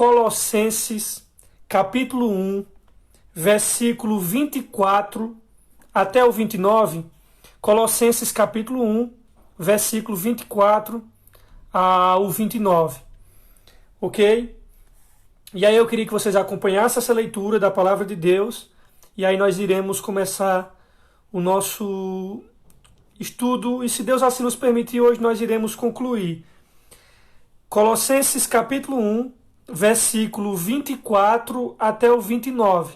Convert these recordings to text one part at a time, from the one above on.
Colossenses, capítulo 1, versículo 24 até o 29. Colossenses, capítulo 1, versículo 24 ao 29. Ok? E aí eu queria que vocês acompanhassem essa leitura da palavra de Deus. E aí nós iremos começar o nosso estudo. E se Deus assim nos permitir, hoje nós iremos concluir. Colossenses capítulo 1, versículo 24 até o 29.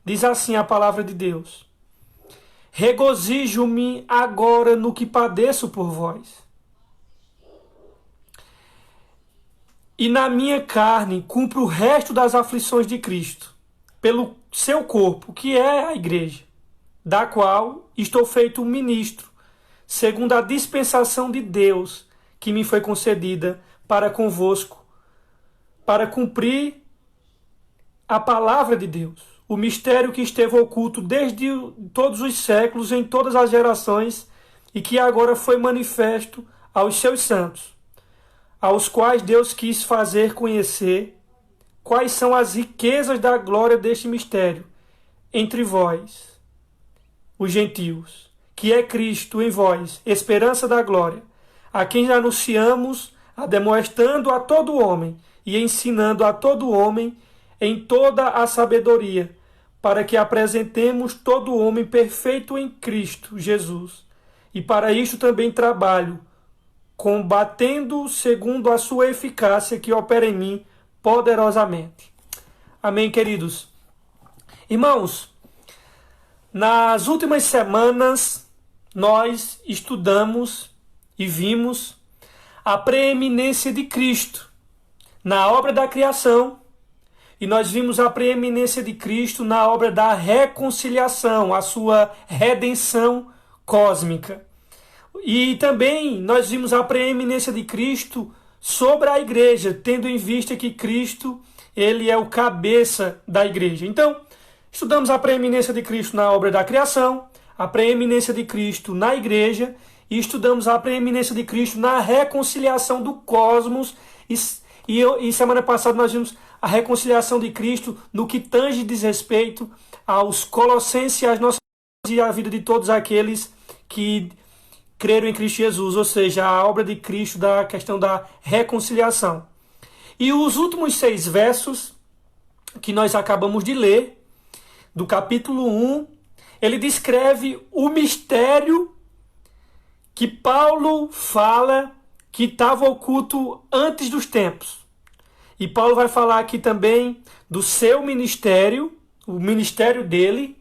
Diz assim a palavra de Deus: Regozijo-me agora no que padeço por vós, e na minha carne cumpro o resto das aflições de Cristo, pelo seu corpo, que é a igreja, da qual estou feito um ministro, segundo a dispensação de Deus que me foi concedida para convosco, para cumprir a palavra de Deus, o mistério que esteve oculto desde todos os séculos, em todas as gerações, e que agora foi manifesto aos seus santos, aos quais Deus quis fazer conhecer quais são as riquezas da glória deste mistério entre vós, os gentios, que é Cristo em vós, esperança da glória, a quem anunciamos, ademoestando a todo homem e ensinando a todo homem em toda a sabedoria, para que apresentemos todo homem perfeito em Cristo Jesus. E para isto também trabalho, combatendo segundo a sua eficácia que opera em mim poderosamente. Amém, queridos? Irmãos, nas últimas semanas nós estudamos e vimos a preeminência de Cristo na obra da criação, e nós vimos a preeminência de Cristo na obra da reconciliação, a sua redenção cósmica. E também nós vimos a preeminência de Cristo sobre a igreja, tendo em vista que Cristo, ele é o cabeça da igreja. Então, estudamos a preeminência de Cristo na obra da criação, a preeminência de Cristo na igreja, e estudamos a preeminência de Cristo na reconciliação do cosmos. E semana passada nós vimos a reconciliação de Cristo no que tange e diz respeito aos Colossenses, às nossas vidas e à vida de todos aqueles que creram em Cristo Jesus, ou seja, a obra de Cristo da questão da reconciliação. E os últimos 6 versos que nós acabamos de ler, do capítulo 1, ele descreve o mistério que Paulo fala que estava oculto antes dos tempos. E Paulo vai falar aqui também do seu ministério, o ministério dele,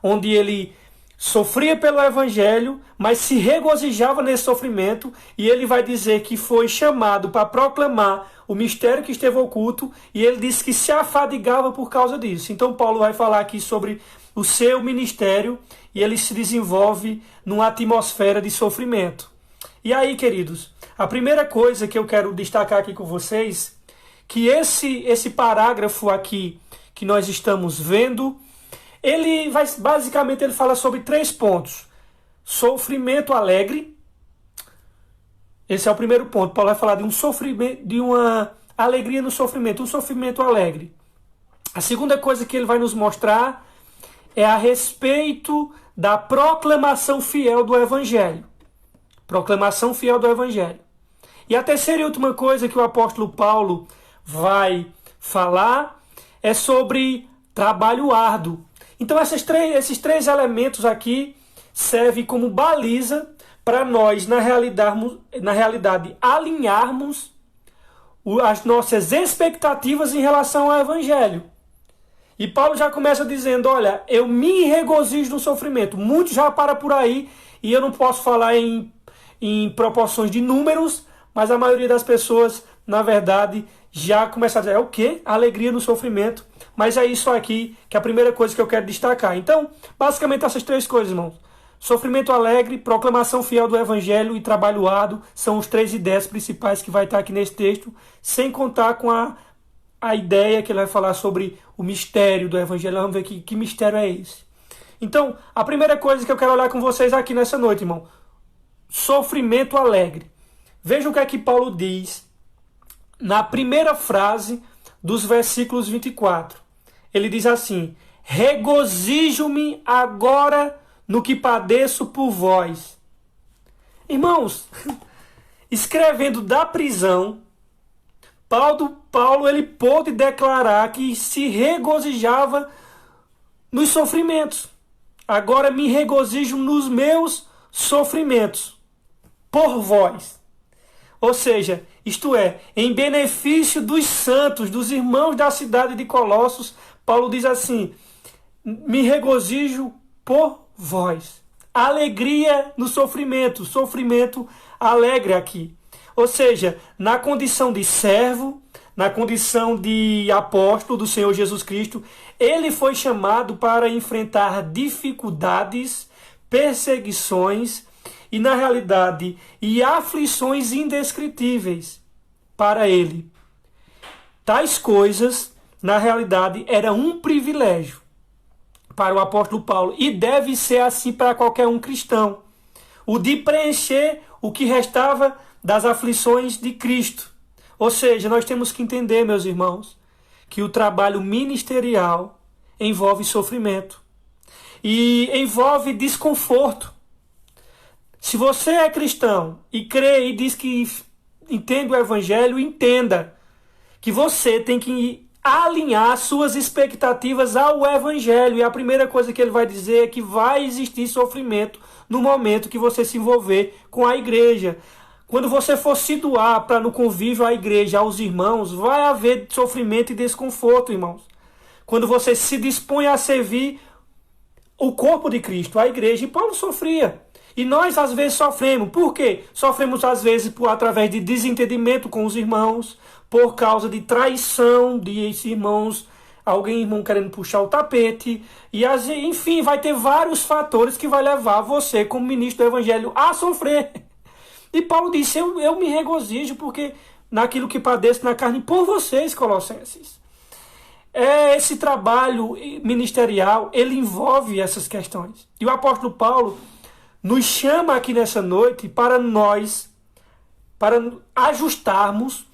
onde ele sofria pelo evangelho, mas se regozijava nesse sofrimento, e ele vai dizer que foi chamado para proclamar o mistério que esteve oculto, e ele disse que se afadigava por causa disso. Então Paulo vai falar aqui sobre o seu ministério, e ele se desenvolve numa atmosfera de sofrimento. E aí, queridos, a primeira coisa que eu quero destacar aqui com vocês, que esse parágrafo aqui que nós estamos vendo, basicamente ele fala sobre 3 pontos. Sofrimento alegre. Esse é o primeiro ponto. Paulo vai falar de um sofrimento, de uma alegria no sofrimento, um sofrimento alegre. A segunda coisa que ele vai nos mostrar é a respeito da proclamação fiel do evangelho. Proclamação fiel do evangelho. E a terceira e última coisa que o apóstolo Paulo vai falar é sobre trabalho árduo. Então esses três elementos aqui servem como baliza para nós, na realidade, alinharmos as nossas expectativas em relação ao evangelho. E Paulo já começa dizendo, olha, eu me regozijo no sofrimento. Muitos já param por aí, e eu não posso falar em proporções de números, mas a maioria das pessoas, na verdade, já começa a dizer, é o quê? Alegria no sofrimento. Mas é isso aqui que é a primeira coisa que eu quero destacar. Então, basicamente essas 3 coisas, irmãos. Sofrimento alegre, proclamação fiel do evangelho e trabalho árduo são os 3 ideias principais que vai estar aqui nesse texto, sem contar com a ideia que ele vai falar sobre o mistério do evangelho. Vamos ver que mistério é esse. Então, a primeira coisa que eu quero olhar com vocês aqui nessa noite, irmão. Sofrimento alegre. Veja o que é que Paulo diz na primeira frase dos versículos 24. Ele diz assim: regozijo-me agora no que padeço por vós. Irmãos, escrevendo da prisão, Paulo ele pôde declarar que se regozijava nos sofrimentos. Agora me regozijo nos meus sofrimentos por vós. Ou seja, isto é, em benefício dos santos, dos irmãos da cidade de Colossos, Paulo diz assim: me regozijo por vós. Alegria no sofrimento, sofrimento alegre aqui. Ou seja, na condição de servo, na condição de apóstolo do Senhor Jesus Cristo, ele foi chamado para enfrentar dificuldades, perseguições e, na realidade, e aflições indescritíveis para ele. Tais coisas, na realidade, era um privilégio para o apóstolo Paulo e deve ser assim para qualquer um cristão. O de preencher o que restava das aflições de Cristo. Ou seja, nós temos que entender, meus irmãos, que o trabalho ministerial envolve sofrimento e envolve desconforto. Se você é cristão e crê e diz que entende o evangelho, entenda que você tem que alinhar suas expectativas ao evangelho. E a primeira coisa que ele vai dizer é que vai existir sofrimento no momento que você se envolver com a igreja. Quando você for se doar para no convívio à igreja, aos irmãos, vai haver sofrimento e desconforto, irmãos. Quando você se dispõe a servir o corpo de Cristo, a igreja, e Paulo sofria. E nós às vezes sofremos. Por quê? Sofremos às vezes através de desentendimento com os irmãos, por causa de traição de irmãos, irmão querendo puxar o tapete. E enfim, vai ter vários fatores que vai levar você, como ministro do evangelho, a sofrer. E Paulo disse: eu me regozijo porque naquilo que padeço na carne por vocês, Colossenses. Esse trabalho ministerial, ele envolve essas questões. E o apóstolo Paulo nos chama aqui nessa noite para ajustarmos,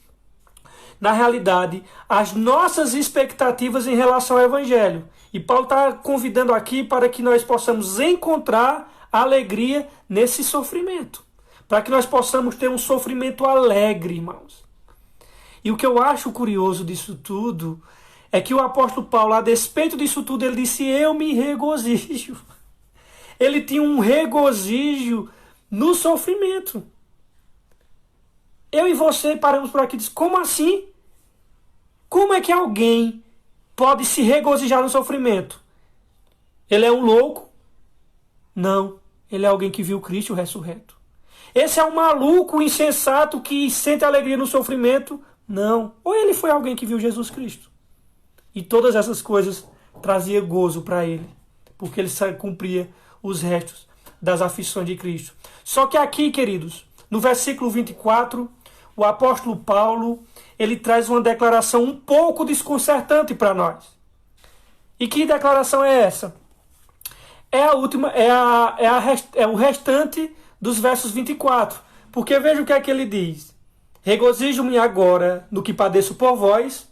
na realidade, as nossas expectativas em relação ao evangelho. E Paulo está convidando aqui para que nós possamos encontrar alegria nesse sofrimento. Para que nós possamos ter um sofrimento alegre, irmãos. E o que eu acho curioso disso tudo é que o apóstolo Paulo, a despeito disso tudo, ele disse: eu me regozijo. Ele tinha um regozijo no sofrimento. Eu e você paramos por aqui e diz: como assim? Como é que alguém pode se regozijar no sofrimento? Ele é um louco? Não. Ele é alguém que viu Cristo ressurreto. Esse é um maluco insensato que sente alegria no sofrimento? Não. Ou ele foi alguém que viu Jesus Cristo. E todas essas coisas trazia gozo para ele, porque ele cumpria os restos das aflições de Cristo. Só que aqui, queridos, no versículo 24, o apóstolo Paulo, ele traz uma declaração um pouco desconcertante para nós. E que declaração é essa? É a última, é o restante dos versos 24. Porque veja o que é que ele diz: regozijo-me agora no que padeço por vós,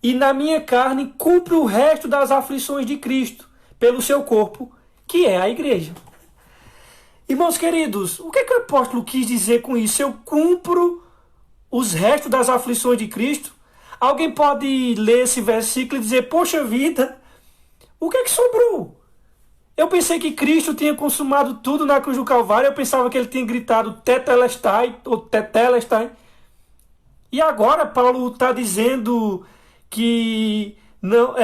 e na minha carne cumpro o resto das aflições de Cristo, pelo seu corpo, que é a igreja. Irmãos queridos, o que é que o apóstolo quis dizer com isso? Eu cumpro os restos das aflições de Cristo? Alguém pode ler esse versículo e dizer: poxa vida, o que é que sobrou? Eu pensei que Cristo tinha consumado tudo na cruz do Calvário. Eu pensava que ele tinha gritado tetelestai, ou tetelestai. E agora Paulo está dizendo que não,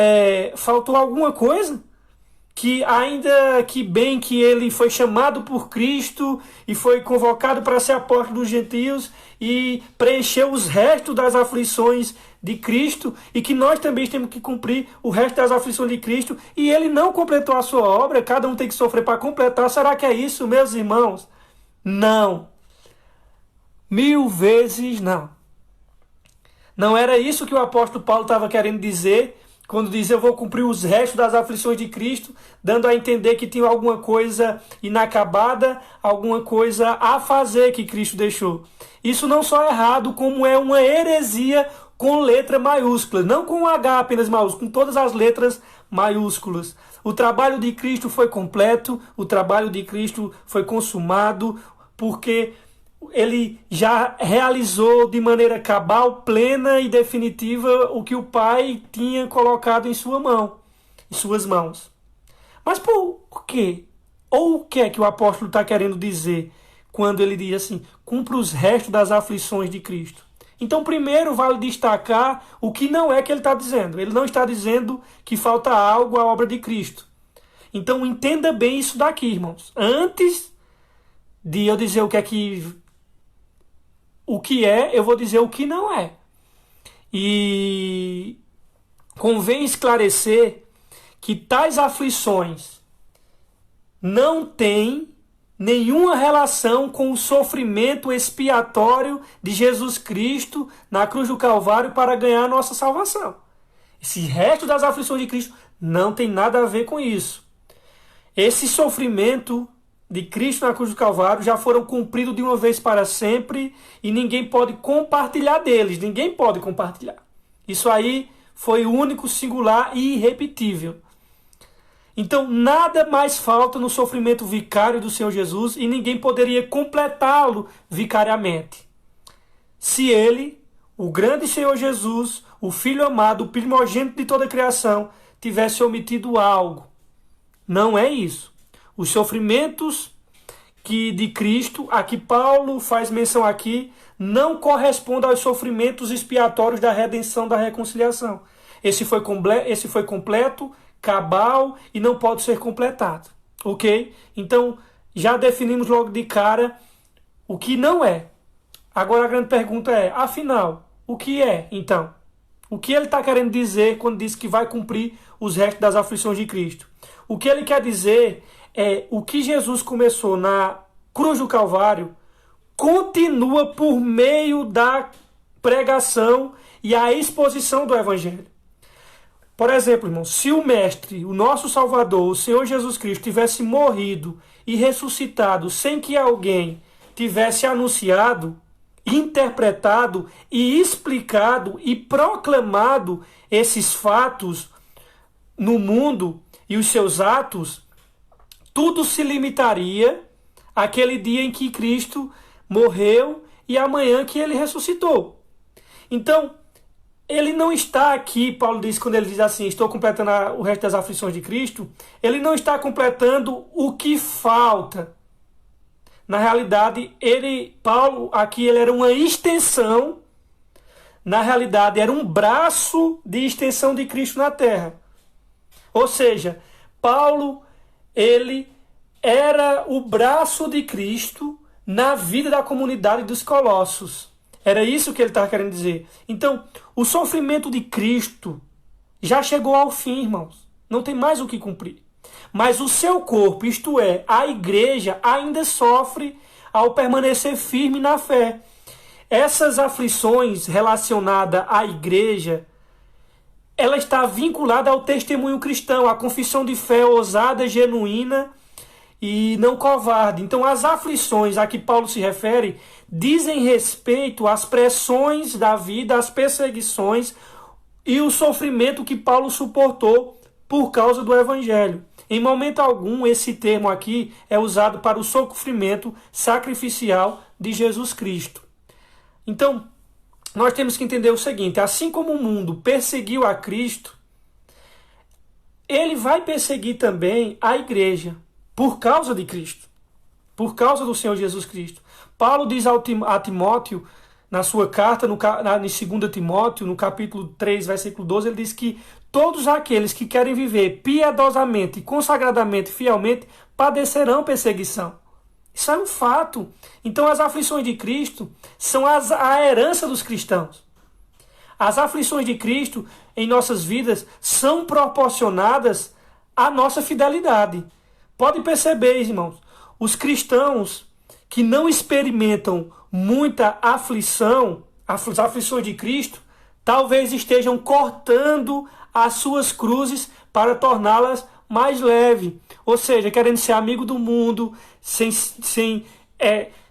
faltou alguma coisa? Que ainda que bem que ele foi chamado por Cristo e foi convocado para ser apóstolo dos gentios e preencheu os restos das aflições de Cristo, e que nós também temos que cumprir o resto das aflições de Cristo, e ele não completou a sua obra, cada um tem que sofrer para completar. Será que é isso, meus irmãos? Não. 1000 vezes não. Não era isso que o apóstolo Paulo estava querendo dizer quando diz: eu vou cumprir os restos das aflições de Cristo, dando a entender que tinha alguma coisa inacabada, alguma coisa a fazer que Cristo deixou. Isso não só é errado, como é uma heresia com letra maiúscula, não com H apenas maiúsculo, com todas as letras maiúsculas. O trabalho de Cristo foi completo, o trabalho de Cristo foi consumado, porque ele já realizou de maneira cabal, plena e definitiva o que o Pai tinha colocado em suas mãos. Mas por quê? Ou o que é que o apóstolo está querendo dizer quando ele diz assim, cumpra os restos das aflições de Cristo? Então, primeiro, vale destacar o que não é que ele está dizendo. Ele não está dizendo que falta algo à obra de Cristo. Então, entenda bem isso daqui, irmãos. Antes de eu dizer o que é, eu vou dizer o que não é. E convém esclarecer que tais aflições não têm nenhuma relação com o sofrimento expiatório de Jesus Cristo na cruz do Calvário para ganhar a nossa salvação. Esse resto das aflições de Cristo não tem nada a ver com isso. Esse sofrimento de Cristo na cruz do Calvário já foram cumpridos de uma vez para sempre e ninguém pode compartilhar deles. Ninguém pode compartilhar. Isso aí foi único, singular e irrepetível. Então, nada mais falta no sofrimento vicário do Senhor Jesus e ninguém poderia completá-lo vicariamente. Se ele, o grande Senhor Jesus, o Filho amado, o primogênito de toda a criação, tivesse omitido algo. Não é isso. Os sofrimentos de Cristo, a que Paulo faz menção aqui, não correspondem aos sofrimentos expiatórios da redenção, da reconciliação. Esse foi completo, cabal e não pode ser completado. Ok? Então, já definimos logo de cara o que não é. Agora a grande pergunta é, afinal, o que é, então? O que ele está querendo dizer quando diz que vai cumprir os restos das aflições de Cristo? O que ele quer dizer é o que Jesus começou na cruz do Calvário continua por meio da pregação e a exposição do Evangelho. Por exemplo, irmão, se o Mestre, o nosso Salvador, o Senhor Jesus Cristo, tivesse morrido e ressuscitado sem que alguém tivesse anunciado, interpretado e explicado e proclamado esses fatos no mundo e os seus atos, tudo se limitaria àquele dia em que Cristo morreu e amanhã que ele ressuscitou. Então, ele não está aqui, Paulo diz, quando ele diz assim, estou completando o resto das aflições de Cristo, ele não está completando o que falta. Na realidade, Paulo aqui ele era uma extensão, na realidade era um braço de extensão de Cristo na terra. Ou seja, Paulo, ele era o braço de Cristo na vida da comunidade dos Colossos. Era isso que ele estava querendo dizer. Então, o sofrimento de Cristo já chegou ao fim, irmãos. Não tem mais o que cumprir. Mas o seu corpo, isto é, a igreja, ainda sofre ao permanecer firme na fé. Essas aflições relacionadas à igreja, ela está vinculada ao testemunho cristão, à confissão de fé ousada, genuína e não covarde. Então, as aflições a que Paulo se refere dizem respeito às pressões da vida, às perseguições e o sofrimento que Paulo suportou por causa do Evangelho. Em momento algum, esse termo aqui é usado para o sofrimento sacrificial de Jesus Cristo. Então, nós temos que entender o seguinte, assim como o mundo perseguiu a Cristo, ele vai perseguir também a igreja, por causa de Cristo, por causa do Senhor Jesus Cristo. Paulo diz a Timóteo, na sua carta, em 2 Timóteo, no capítulo 3, versículo 12, ele diz que todos aqueles que querem viver piedosamente, consagradamente, fielmente, padecerão perseguição. Isso é um fato. Então as aflições de Cristo são a herança dos cristãos. As aflições de Cristo em nossas vidas são proporcionadas à nossa fidelidade. Pode perceber, irmãos, os cristãos que não experimentam muita aflição, as aflições de Cristo, talvez estejam cortando as suas cruzes para torná-las mais leves. Ou seja, querendo ser amigo do mundo, sem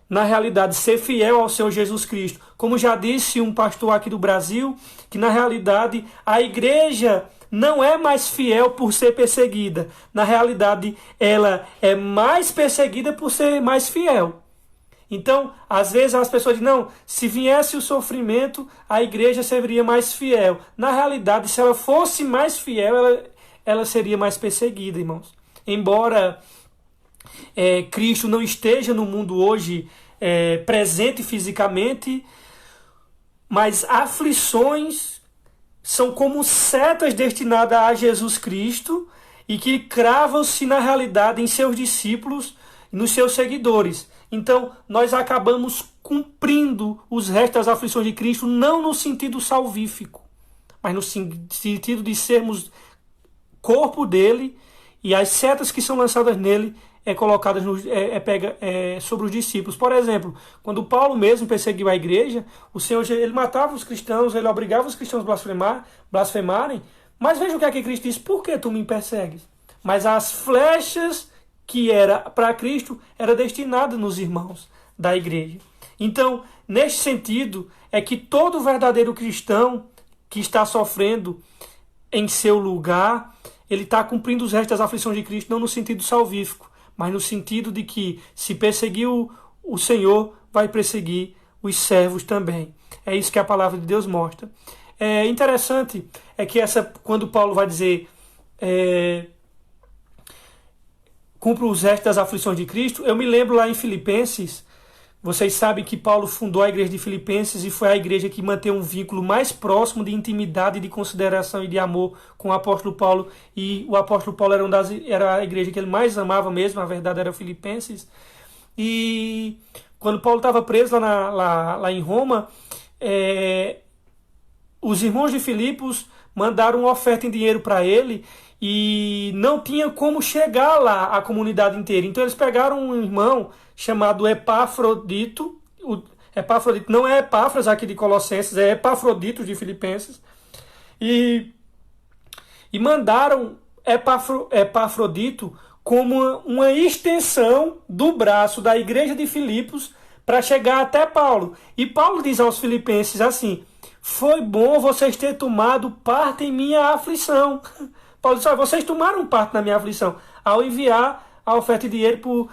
na realidade, ser fiel ao Senhor Jesus Cristo, Como já disse um pastor aqui do Brasil, que na realidade a igreja não é mais fiel por ser perseguida. Na realidade, ela é mais perseguida por ser mais fiel. Então, às vezes as pessoas dizem, não, se viesse o sofrimento, a igreja seria mais fiel. Na realidade, se ela fosse mais fiel, ela seria mais perseguida, irmãos. Embora Cristo não esteja no mundo hoje presente fisicamente, mas aflições são como setas destinadas a Jesus Cristo e que cravam-se na realidade em seus discípulos e nos seus seguidores. Então, nós acabamos cumprindo os restos das aflições de Cristo, não no sentido salvífico, mas no sentido de sermos corpo dele, e as setas que são lançadas nele colocadas sobre os discípulos. Por exemplo, quando Paulo mesmo perseguiu a igreja, o Senhor ele matava os cristãos, ele obrigava os cristãos a blasfemarem, mas veja o que é que Cristo diz: por que tu me persegues? Mas as flechas que era para Cristo era destinada nos irmãos da igreja. Então, neste sentido, é que todo verdadeiro cristão que está sofrendo em seu lugar, ele está cumprindo os restos das aflições de Cristo, não no sentido salvífico, mas no sentido de que se perseguiu o Senhor, vai perseguir os servos também. É isso que a palavra de Deus mostra. É interessante que quando Paulo vai dizer cumpre os restos das aflições de Cristo, eu me lembro lá em Filipenses. Vocês sabem que Paulo fundou a igreja de Filipenses e foi a igreja que manteve um vínculo mais próximo de intimidade, de consideração e de amor com o apóstolo Paulo. E o apóstolo Paulo era a igreja que ele mais amava mesmo, na verdade era Filipenses. E quando Paulo estava preso lá em Roma, os irmãos de Filipos mandaram uma oferta em dinheiro para ele e não tinha como chegar lá a comunidade inteira. Então eles pegaram um irmão chamado Epafrodito. Epafrodito não é Epáfras aqui de Colossenses, é Epafrodito de Filipenses. E mandaram Epafrodito como uma extensão do braço da igreja de Filipos para chegar até Paulo. E Paulo diz aos filipenses assim: foi bom vocês terem tomado parte em minha aflição. Paulo diz: vocês tomaram parte na minha aflição ao enviar a oferta de dinheiro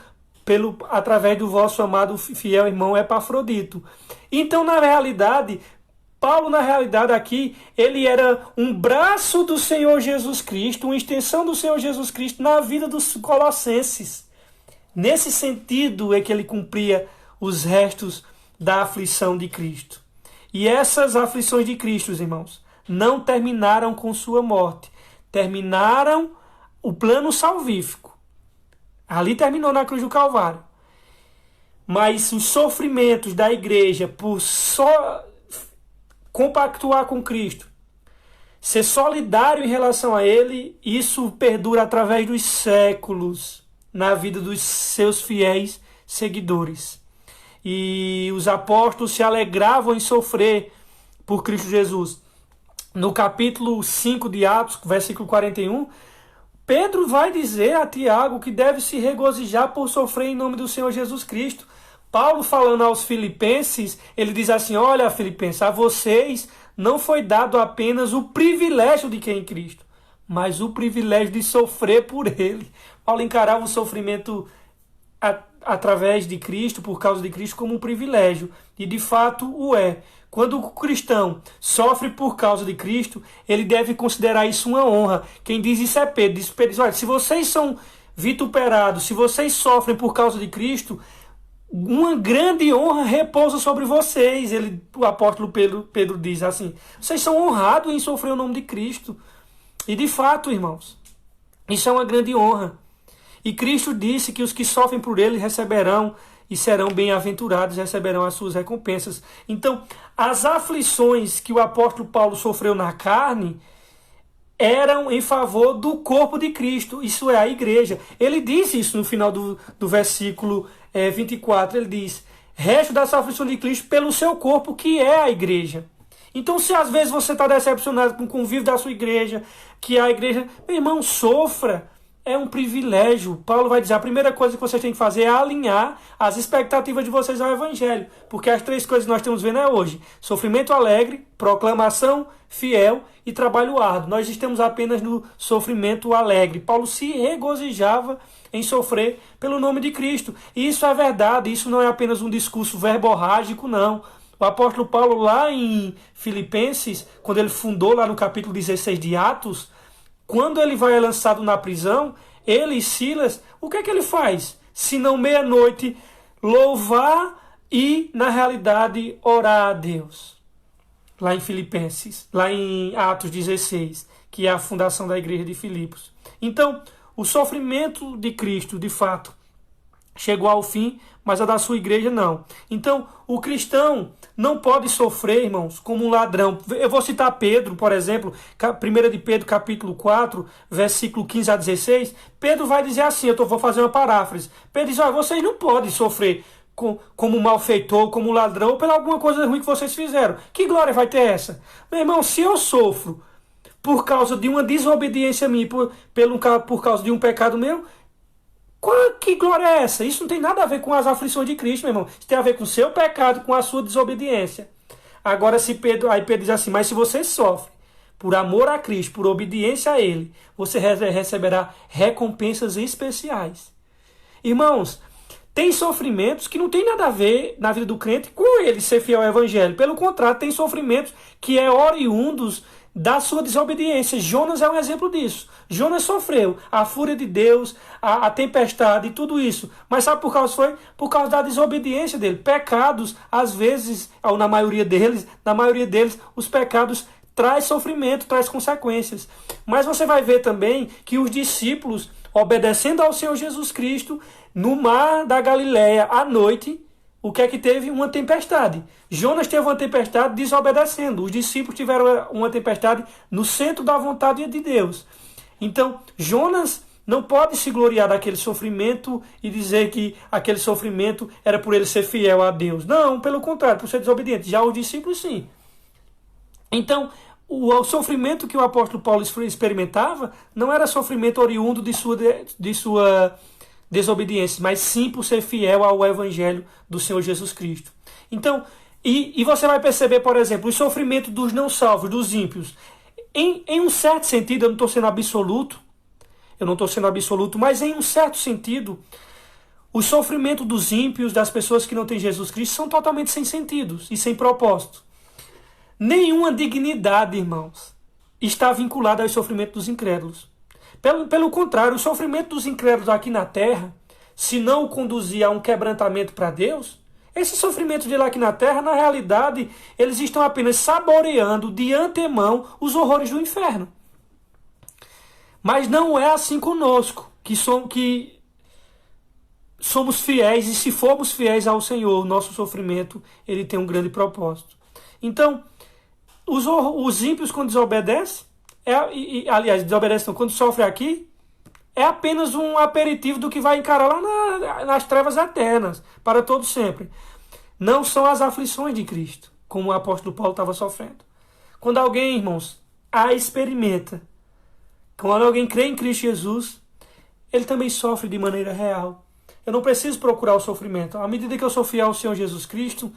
através do vosso amado fiel irmão Epafrodito. Então, na realidade, Paulo, aqui, ele era um braço do Senhor Jesus Cristo, uma extensão do Senhor Jesus Cristo na vida dos colossenses. Nesse sentido é que ele cumpria os restos da aflição de Cristo. E essas aflições de Cristo, irmãos, não terminaram com sua morte. Terminaram o plano salvífico. Ali terminou na cruz do Calvário. Mas os sofrimentos da igreja por só compactuar com Cristo, ser solidário em relação a Ele, isso perdura através dos séculos na vida dos seus fiéis seguidores. E os apóstolos se alegravam em sofrer por Cristo Jesus. No capítulo 5 de Atos, versículo 41, Pedro vai dizer a Tiago que deve se regozijar por sofrer em nome do Senhor Jesus Cristo. Paulo, falando aos filipenses, ele diz assim: olha, filipenses, a vocês não foi dado apenas o privilégio de quem em Cristo, mas o privilégio de sofrer por ele. Paulo encarava o sofrimento através de Cristo, por causa de Cristo, como um privilégio. E de fato o é. Quando o cristão sofre por causa de Cristo, ele deve considerar isso uma honra. Quem diz isso é Pedro. Pedro diz: olha, se vocês são vituperados, se vocês sofrem por causa de Cristo, uma grande honra repousa sobre vocês. O apóstolo Pedro diz assim: vocês são honrados em sofrer o nome de Cristo. E de fato, irmãos, isso é uma grande honra. E Cristo disse que os que sofrem por ele receberão e serão bem-aventurados, receberão as suas recompensas. Então, as aflições que o apóstolo Paulo sofreu na carne eram em favor do corpo de Cristo, isso é, a igreja. Ele diz isso no final do versículo 24, ele diz: resto das aflições de Cristo pelo seu corpo, que é a igreja. Então, se às vezes você está decepcionado com o convívio da sua igreja, que a igreja, meu irmão, sofra. é um privilégio. Paulo vai dizer, a primeira coisa que vocês têm que fazer é alinhar as expectativas de vocês ao Evangelho. Porque as três coisas que nós estamos vendo é hoje. Sofrimento alegre, proclamação fiel e trabalho árduo. Nós estamos apenas no sofrimento alegre. Paulo se regozijava em sofrer pelo nome de Cristo. E isso é verdade, isso não é apenas um discurso verborrágico, não. O apóstolo Paulo, lá em Filipenses, quando ele fundou lá no capítulo 16 de Atos, quando ele vai lançado na prisão, ele e Silas, o que é que ele faz? Se não meia-noite, louvar e, na realidade, orar a Deus. Lá em Filipenses, lá em Atos 16, que é a fundação da igreja de Filipos. Então, o sofrimento de Cristo, de fato, chegou ao fim, mas a da sua igreja não. Então, o cristão não pode sofrer, irmãos, como um ladrão. Eu vou citar Pedro, por exemplo, 1 de Pedro, capítulo 4, versículo 15 a 16. Pedro vai dizer assim, vou fazer uma paráfrase. Pedro diz, vocês não podem sofrer como um malfeitor, como um ladrão, ou pela alguma coisa ruim que vocês fizeram. Que glória vai ter essa? Meu irmão, se eu sofro por causa de uma desobediência minha, por causa de um pecado meu, que glória é essa? Isso não tem nada a ver com as aflições de Cristo, meu irmão. Isso tem a ver com o seu pecado, com a sua desobediência. Agora, aí Pedro diz assim, mas se você sofre por amor a Cristo, por obediência a Ele, você receberá recompensas especiais. Irmãos, tem sofrimentos que não tem nada a ver na vida do crente com ele ser fiel ao Evangelho. Pelo contrário, tem sofrimentos que é oriundos da sua desobediência. Jonas é um exemplo disso. Jonas sofreu a fúria de Deus, a tempestade e tudo isso. Mas sabe por causa foi? Por causa da desobediência dele. Pecados, às vezes, ou na maioria deles, os pecados traz sofrimento, traz consequências. Mas você vai ver também que os discípulos, obedecendo ao Senhor Jesus Cristo, no mar da Galileia, à noite, o que é que teve? Uma tempestade. Jonas teve uma tempestade desobedecendo. Os discípulos tiveram uma tempestade no centro da vontade de Deus. Então, Jonas não pode se gloriar daquele sofrimento e dizer que aquele sofrimento era por ele ser fiel a Deus. Não, pelo contrário, por ser desobediente. Já os discípulos, sim. Então, o sofrimento que o apóstolo Paulo experimentava não era sofrimento oriundo de sua desobediência, mas sim por ser fiel ao Evangelho do Senhor Jesus Cristo. Então, e você vai perceber, por exemplo, o sofrimento dos não salvos, dos ímpios. Em um certo sentido, eu não estou sendo absoluto, mas em um certo sentido, o sofrimento dos ímpios, das pessoas que não têm Jesus Cristo, são totalmente sem sentido e sem propósito. Nenhuma dignidade, irmãos, está vinculada ao sofrimento dos incrédulos. Pelo contrário, o sofrimento dos incrédulos aqui na terra, se não o conduzir a um quebrantamento para Deus, esses sofrimentos de lá aqui na terra, na realidade, eles estão apenas saboreando de antemão os horrores do inferno. Mas não é assim conosco, que somos fiéis, e se formos fiéis ao Senhor, o nosso sofrimento, ele tem um grande propósito. Então, os ímpios quando desobedecem, desobedecem quando sofrem aqui, é apenas um aperitivo do que vai encarar lá nas trevas eternas, para todo sempre. Não são as aflições de Cristo, como o apóstolo Paulo estava sofrendo. Quando alguém, irmãos, a experimenta, quando alguém crê em Cristo Jesus, ele também sofre de maneira real. Eu não preciso procurar o sofrimento. À medida que eu sou fiel ao Senhor Jesus Cristo,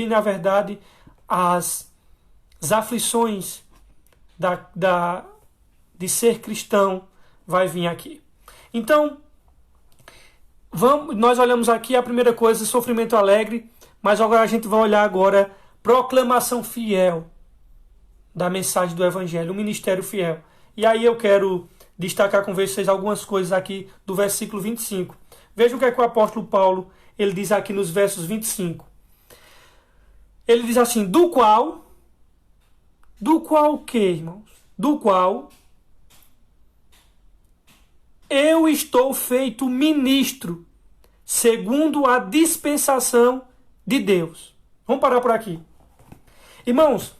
na verdade, as aflições de ser cristão vai vir aqui. Então, nós olhamos aqui a primeira coisa, sofrimento alegre, mas agora a gente vai olhar agora proclamação fiel da mensagem do Evangelho, o ministério fiel. E aí eu quero destacar com vocês algumas coisas aqui do versículo 25. Vejam o que é que o apóstolo Paulo ele diz aqui nos versos 25. Ele diz assim, do qual o quê, irmãos? Do qual eu estou feito ministro, segundo a dispensação de Deus. Vamos parar por aqui. Irmãos,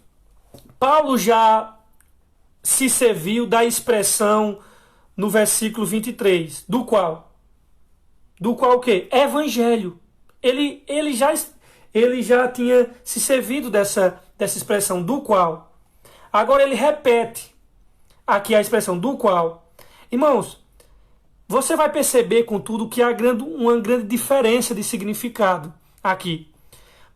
Paulo já se serviu da expressão no versículo 23. Do qual o quê? Evangelho. Ele já tinha se servido dessa expressão, do qual. Agora ele repete aqui a expressão do qual. Irmãos, Você vai perceber, contudo, que há uma grande diferença de significado aqui.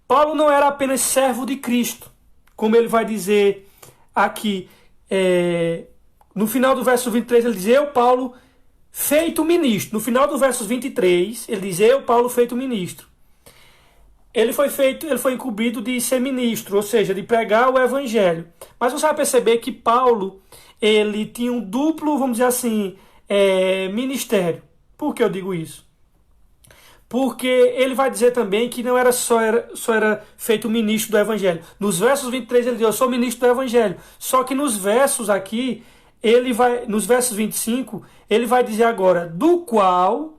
Paulo não era apenas servo de Cristo, como ele vai dizer aqui. No final do verso 23, ele diz: eu, Paulo, feito ministro. No final do verso 23, ele diz: eu, Paulo, feito ministro. Ele foi incumbido de ser ministro, ou seja, de pregar o evangelho. Mas você vai perceber que Paulo, ele tinha um duplo, vamos dizer assim, ministério. Por que eu digo isso? Porque ele vai dizer também que não era só era feito ministro do evangelho. Nos versos 23 ele diz: eu sou ministro do evangelho. Só que nos versos aqui, nos versos 25, ele vai dizer agora: do qual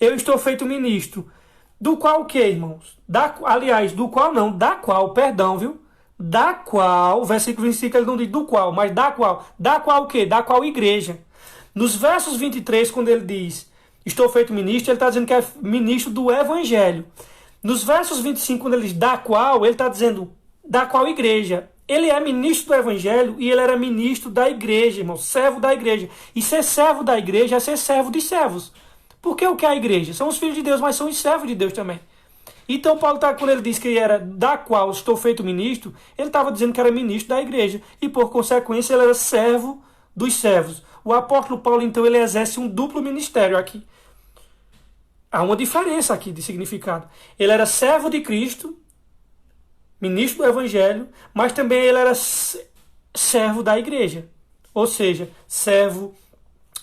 eu estou feito ministro. Do qual o que, irmãos? Aliás, do qual não, da qual, perdão, viu? Da qual, versículo 25 ele não diz do qual, mas da qual. Da qual o quê? Da qual igreja. Nos versos 23, quando ele diz: estou feito ministro, ele está dizendo que é ministro do evangelho. Nos versos 25, quando ele diz da qual, ele está dizendo da qual igreja. Ele é ministro do evangelho e ele era ministro da igreja, irmão, servo da igreja. E ser servo da igreja é ser servo de servos. Porque o que é a igreja? São os filhos de Deus, mas são os servos de Deus também. Então Paulo, quando ele diz que era da qual estou feito ministro, ele estava dizendo que era ministro da igreja. E por consequência ele era servo dos servos. O apóstolo Paulo, então, ele exerce um duplo ministério aqui. Há uma diferença aqui de significado. Ele era servo de Cristo, ministro do evangelho, mas também ele era servo da igreja. Ou seja, servo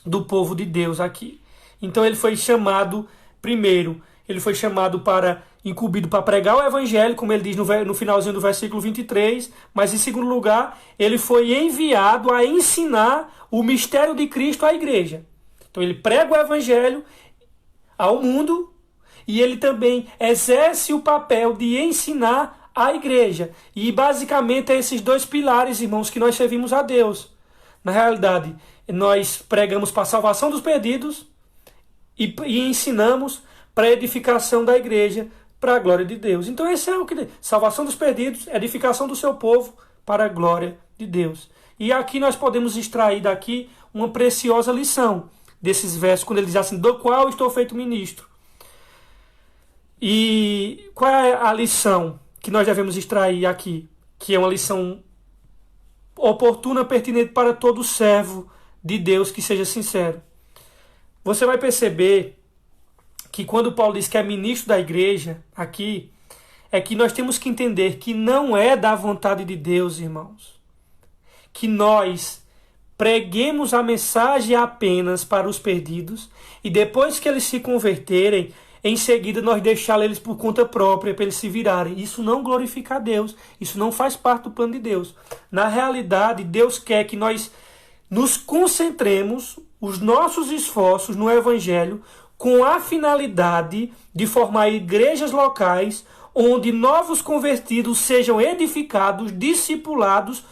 do povo de Deus aqui. Então ele foi chamado, primeiro, ele foi chamado incumbido para pregar o evangelho, como ele diz no finalzinho do versículo 23, mas em segundo lugar, ele foi enviado a ensinar o mistério de Cristo à igreja. Então ele prega o evangelho ao mundo e ele também exerce o papel de ensinar a igreja. E basicamente é esses dois pilares, irmãos, que nós servimos a Deus. Na realidade, nós pregamos para a salvação dos perdidos e ensinamos para a edificação da igreja, para a glória de Deus. Então esse é o que... Salvação dos perdidos, edificação do seu povo para a glória de Deus. E aqui nós podemos extrair daqui uma preciosa lição desses versos, quando ele diz assim: do qual estou feito ministro. E qual é a lição que nós devemos extrair aqui? Que é uma lição oportuna, pertinente para todo servo de Deus que seja sincero. Você vai perceber que quando Paulo diz que é ministro da igreja, aqui, é que nós temos que entender que não é da vontade de Deus, irmãos, que nós preguemos a mensagem apenas para os perdidos e depois que eles se converterem, em seguida nós deixá-los eles por conta própria para eles se virarem. Isso não glorifica a Deus, isso não faz parte do plano de Deus. Na realidade, Deus quer que nós nos concentremos os nossos esforços no evangelho com a finalidade de formar igrejas locais onde novos convertidos sejam edificados, discipulados,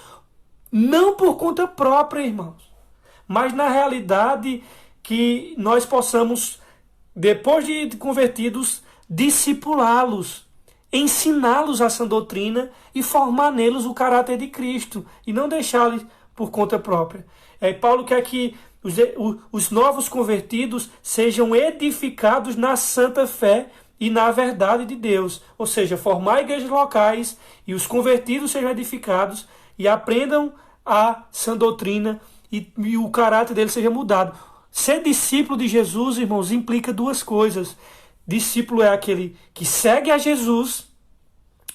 não por conta própria, irmãos, mas na realidade que nós possamos, depois de convertidos, discipulá-los, ensiná-los a sã doutrina e formar neles o caráter de Cristo e não deixá-los por conta própria. Paulo quer que os novos convertidos sejam edificados na santa fé e na verdade de Deus. Ou seja, formar igrejas locais e os convertidos sejam edificados e aprendam a sã doutrina e o caráter deles seja mudado. Ser discípulo de Jesus, irmãos, implica duas coisas. Discípulo é aquele que segue a Jesus,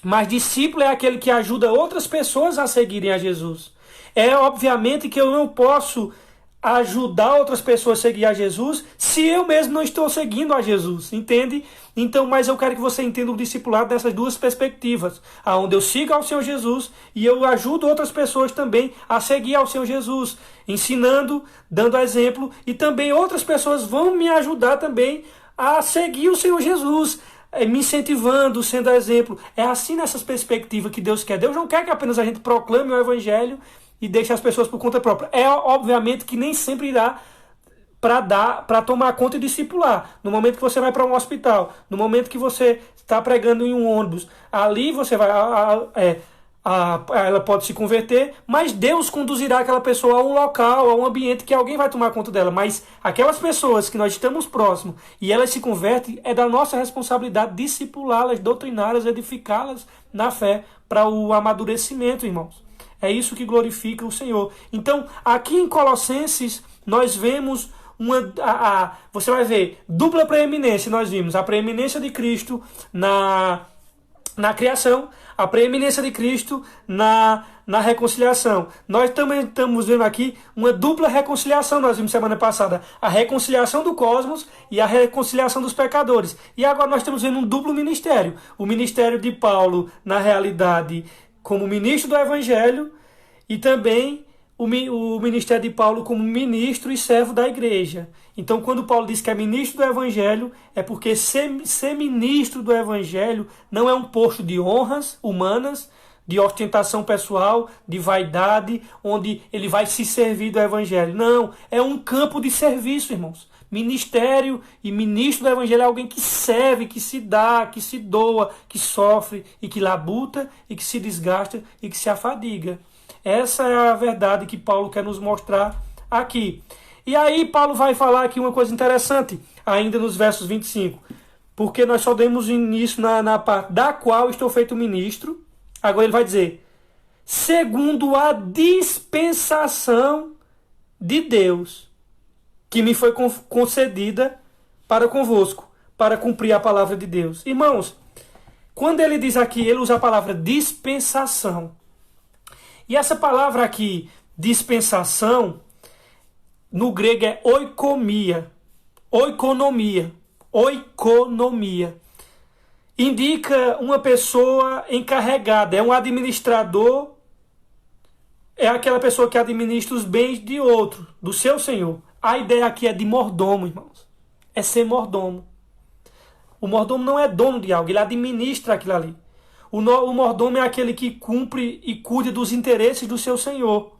mas discípulo é aquele que ajuda outras pessoas a seguirem a Jesus. É obviamente que eu não posso ajudar outras pessoas a seguir a Jesus se eu mesmo não estou seguindo a Jesus, entende? Então, mas eu quero que você entenda o discipulado dessas duas perspectivas, aonde eu sigo ao Senhor Jesus e eu ajudo outras pessoas também a seguir ao Senhor Jesus, ensinando, dando exemplo, e também outras pessoas vão me ajudar também a seguir o Senhor Jesus, me incentivando, sendo exemplo. É assim nessas perspectivas que Deus quer. Deus não quer que apenas a gente proclame o Evangelho e deixe as pessoas por conta própria. É obviamente que nem sempre irá para tomar conta e discipular. No momento que você vai para um hospital, no momento que você está pregando em um ônibus, ali você vai... ela pode se converter, mas Deus conduzirá aquela pessoa a um local, a um ambiente que alguém vai tomar conta dela. Mas aquelas pessoas que nós estamos próximos e elas se convertem, é da nossa responsabilidade discipulá-las, doutriná-las, edificá-las na fé para o amadurecimento, irmãos. É isso que glorifica o Senhor. Então, aqui em Colossenses, nós vemos você vai ver dupla preeminência. Nós vimos a preeminência de Cristo na criação, a preeminência de Cristo na reconciliação. Nós também estamos vendo aqui uma dupla reconciliação. Nós vimos semana passada a reconciliação do cosmos e a reconciliação dos pecadores. E agora nós estamos vendo um duplo ministério. O ministério de Paulo, na realidade, como ministro do Evangelho, e também o ministério de Paulo como ministro e servo da igreja. Então, quando Paulo diz que é ministro do Evangelho, é porque ser ministro do Evangelho não é um posto de honras humanas, de ostentação pessoal, de vaidade, onde ele vai se servir do Evangelho. Não, é um campo de serviço, irmãos. Ministério e ministro do Evangelho é alguém que serve, que se dá, que se doa, que sofre e que labuta e que se desgasta e que se afadiga. Essa é a verdade que Paulo quer nos mostrar aqui. E aí Paulo vai falar aqui uma coisa interessante, ainda nos versos 25. Porque nós só demos início na parte da qual estou feito ministro. Agora ele vai dizer, segundo a dispensação de Deus, que me foi concedida para convosco, para cumprir a palavra de Deus. Irmãos, quando ele diz aqui, ele usa a palavra dispensação. E essa palavra aqui, dispensação, no grego é oikonomia. Oikonomia. Indica uma pessoa encarregada, é um administrador, é aquela pessoa que administra os bens de outro, do seu senhor. A ideia aqui é de mordomo, irmãos. É ser mordomo. O mordomo não é dono de algo, ele administra aquilo ali. O mordomo é aquele que cumpre e cuida dos interesses do seu senhor.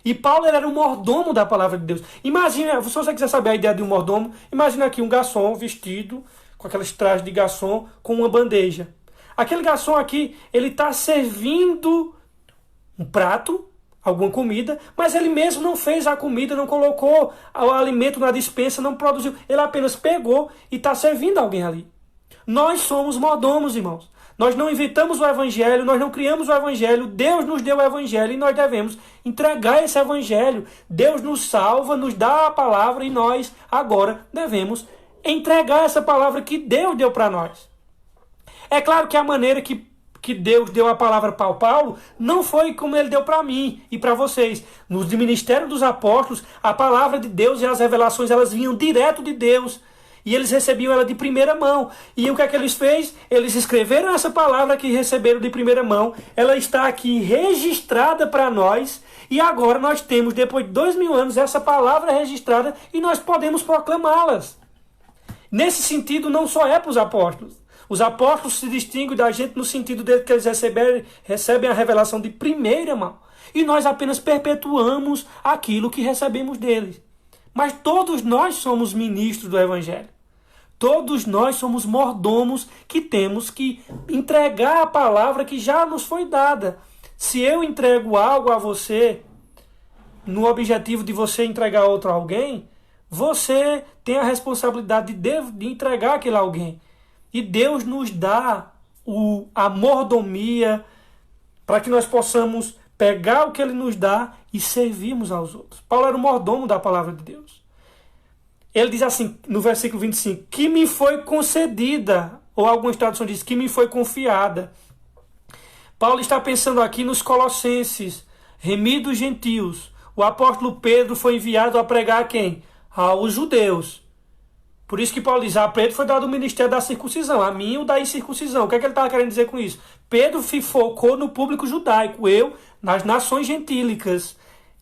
E Paulo era o mordomo da palavra de Deus. Imagina, se você quiser saber a ideia de um mordomo, imagina aqui um garçom vestido com aqueles trajes de garçom com uma bandeja. Aquele garçom aqui, ele está servindo um prato, alguma comida, mas ele mesmo não fez a comida, não colocou o alimento na despensa, não produziu. Ele apenas pegou e está servindo alguém ali. Nós somos mordomos, irmãos. Nós não inventamos o Evangelho, nós não criamos o Evangelho, Deus nos deu o Evangelho e nós devemos entregar esse Evangelho. Deus nos salva, nos dá a palavra e nós agora devemos entregar essa palavra que Deus deu para nós. É claro que a maneira que Deus deu a palavra para Paulo não foi como ele deu para mim e para vocês. No ministério dos apóstolos, a palavra de Deus e as revelações elas vinham direto de Deus. E eles recebiam ela de primeira mão. E o que é que eles fez? Eles escreveram essa palavra que receberam de primeira mão. Ela está aqui registrada para nós. E agora nós temos, depois de 2000 anos, essa palavra registrada e nós podemos proclamá-las. Nesse sentido, não só é para os apóstolos. Os apóstolos se distinguem da gente no sentido de que eles recebem a revelação de primeira mão. E nós apenas perpetuamos aquilo que recebemos deles. Mas todos nós somos ministros do Evangelho. Todos nós somos mordomos que temos que entregar a palavra que já nos foi dada. Se eu entrego algo a você, no objetivo de você entregar outro a alguém, você tem a responsabilidade de entregar aquele alguém. E Deus nos dá a mordomia para que nós possamos pegar o que Ele nos dá e servirmos aos outros. Paulo era o mordomo da palavra de Deus. Ele diz assim, no versículo 25, que me foi concedida, ou algumas traduções dizem, que me foi confiada. Paulo está pensando aqui nos colossenses, remidos gentios. O apóstolo Pedro foi enviado a pregar a quem? Aos judeus. Por isso que Paulo diz, a Pedro foi dado o ministério da circuncisão, a mim o da incircuncisão. O que é que ele estava querendo dizer com isso? Pedro se focou no público judaico, eu nas nações gentílicas.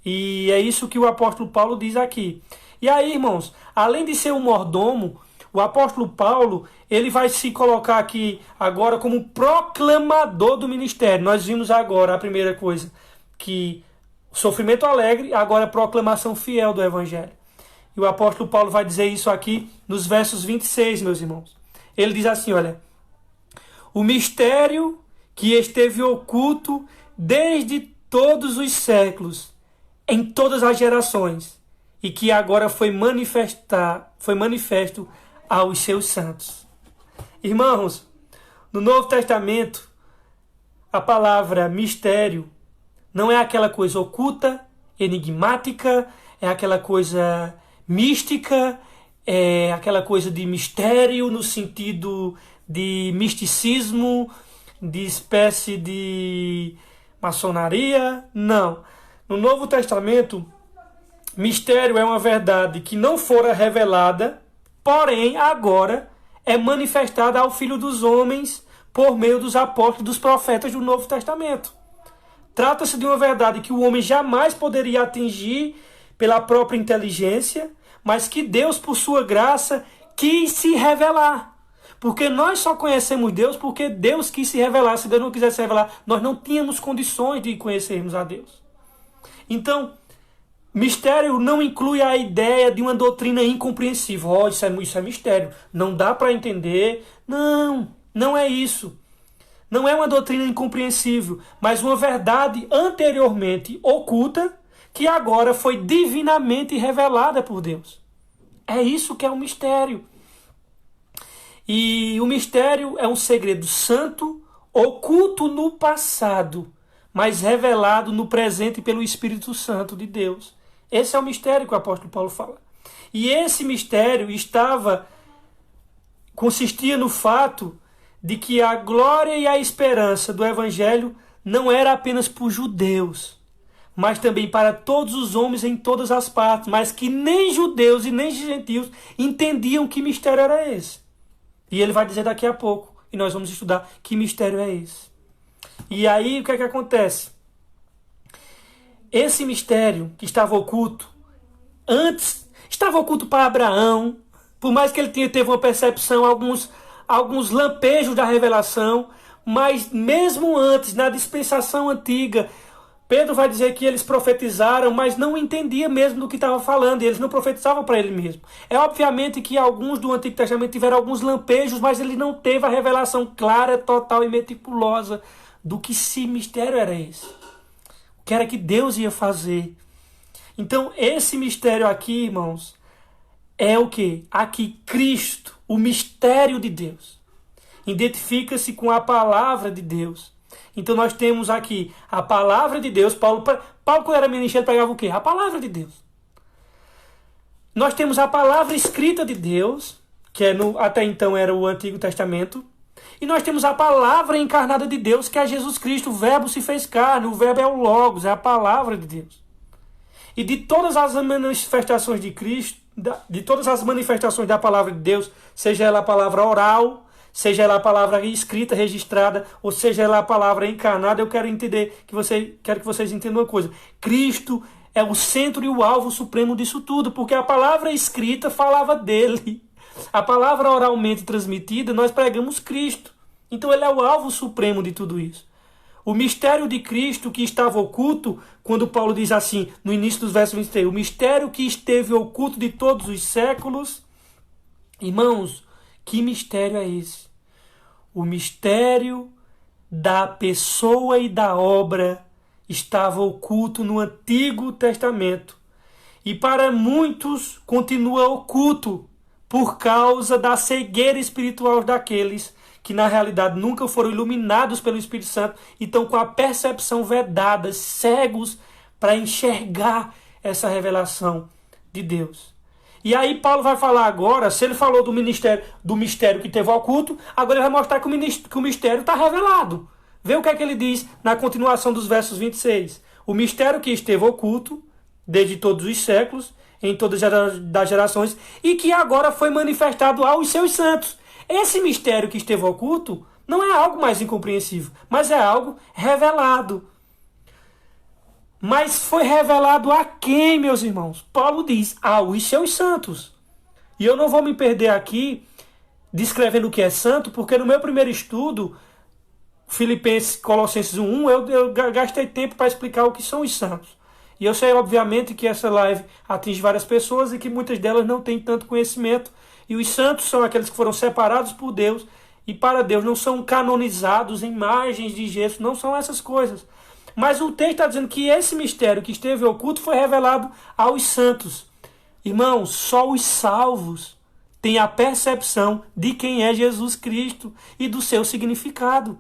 E é isso que o apóstolo Paulo diz aqui. E aí, irmãos, além de ser um mordomo, o apóstolo Paulo, ele vai se colocar aqui agora como proclamador do ministério. Nós vimos agora a primeira coisa, que sofrimento alegre, agora a proclamação fiel do evangelho. E o apóstolo Paulo vai dizer isso aqui nos versos 26, meus irmãos. Ele diz assim, olha, o mistério que esteve oculto desde todos os séculos, em todas as gerações, e que agora foi manifesto aos seus santos. Irmãos, no Novo Testamento, a palavra mistério não é aquela coisa oculta, enigmática, é aquela coisa mística, é aquela coisa de mistério no sentido de misticismo, de espécie de maçonaria. Não. No Novo Testamento, mistério é uma verdade que não fora revelada, porém agora é manifestada ao Filho dos Homens por meio dos apóstolos, dos profetas do Novo Testamento. Trata-se de uma verdade que o homem jamais poderia atingir pela própria inteligência, mas que Deus, por sua graça, quis se revelar. Porque nós só conhecemos Deus porque Deus quis se revelar. Se Deus não quisesse se revelar, nós não tínhamos condições de conhecermos a Deus. Então, mistério não inclui a ideia de uma doutrina incompreensível. Oh, isso é mistério. Não dá para entender. Não é isso. Não é uma doutrina incompreensível, mas uma verdade anteriormente oculta que agora foi divinamente revelada por Deus. É isso que é um mistério. E o mistério é um segredo santo, oculto no passado, mas revelado no presente pelo Espírito Santo de Deus. Esse é o mistério que o apóstolo Paulo fala. E esse mistério consistia no fato de que a glória e a esperança do Evangelho não era apenas para os judeus, mas também para todos os homens em todas as partes, mas que nem judeus e nem gentios entendiam que mistério era esse. E ele vai dizer daqui a pouco, e nós vamos estudar que mistério é esse. E aí o que é que acontece? Esse mistério que estava oculto, antes, estava oculto para Abraão, por mais que ele teve uma percepção, alguns lampejos da revelação, mas mesmo antes, na dispensação antiga, Pedro vai dizer que eles profetizaram, mas não entendia mesmo do que estava falando, e eles não profetizavam para ele mesmo. É obviamente que alguns do Antigo Testamento tiveram alguns lampejos, mas ele não teve a revelação clara, total e meticulosa do que esse mistério era esse. O que era que Deus ia fazer. Então, esse mistério aqui, irmãos, é o quê? Aqui, Cristo, o mistério de Deus, identifica-se com a palavra de Deus. Então nós temos aqui a palavra de Deus. Paulo quando era ministro, ele pegava o quê? A palavra de Deus. Nós temos a palavra escrita de Deus, que até então era o Antigo Testamento. E nós temos a palavra encarnada de Deus, que é Jesus Cristo. O verbo se fez carne, o verbo é o Logos, é a palavra de Deus. E de todas as manifestações de Cristo, de todas as manifestações da palavra de Deus, seja ela a palavra oral, seja ela a palavra escrita, registrada, ou seja ela a palavra encarnada, eu quero quero que vocês entendam uma coisa. Cristo é o centro e o alvo supremo disso tudo, porque a palavra escrita falava dele. A palavra oralmente transmitida, nós pregamos Cristo. Então ele é o alvo supremo de tudo isso. O mistério de Cristo que estava oculto, quando Paulo diz assim, no início dos versos 23, o mistério que esteve oculto de todos os séculos. Irmãos, que mistério é esse? O mistério da pessoa e da obra estava oculto no Antigo Testamento. E para muitos continua oculto por causa da cegueira espiritual daqueles que na realidade nunca foram iluminados pelo Espírito Santo e estão com a percepção vedada, cegos para enxergar essa revelação de Deus. E aí Paulo vai falar agora, se ele falou do mistério que teve oculto, agora ele vai mostrar que o mistério está revelado. Vê o que é que ele diz na continuação dos versos 26. O mistério que esteve oculto, desde todos os séculos, em todas as gerações, e que agora foi manifestado aos seus santos. Esse mistério que esteve oculto não é algo mais incompreensível, mas é algo revelado. Mas foi revelado a quem, meus irmãos? Paulo diz, aos seus santos. E eu não vou me perder aqui descrevendo o que é santo, porque no meu primeiro estudo, Colossenses 1, eu gastei tempo para explicar o que são os santos. E eu sei, obviamente, que essa live atinge várias pessoas e que muitas delas não têm tanto conhecimento. E os santos são aqueles que foram separados por Deus e para Deus, não são canonizados em margens de gesso, não são essas coisas. Mas o texto está dizendo que esse mistério que esteve oculto foi revelado aos santos. Irmãos, só os salvos têm a percepção de quem é Jesus Cristo e do seu significado.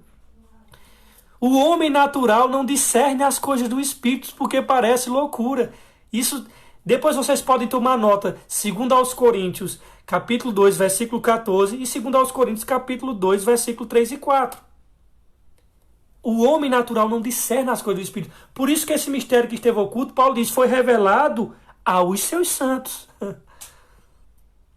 O homem natural não discerne as coisas do Espírito porque parece loucura. Isso, depois vocês podem tomar nota. 2 aos Coríntios, capítulo 2, versículo 14 e 2 aos Coríntios, capítulo 2, versículo 3 e 4. O homem natural não discerne as coisas do Espírito. Por isso que esse mistério que esteve oculto, Paulo diz, foi revelado aos seus santos.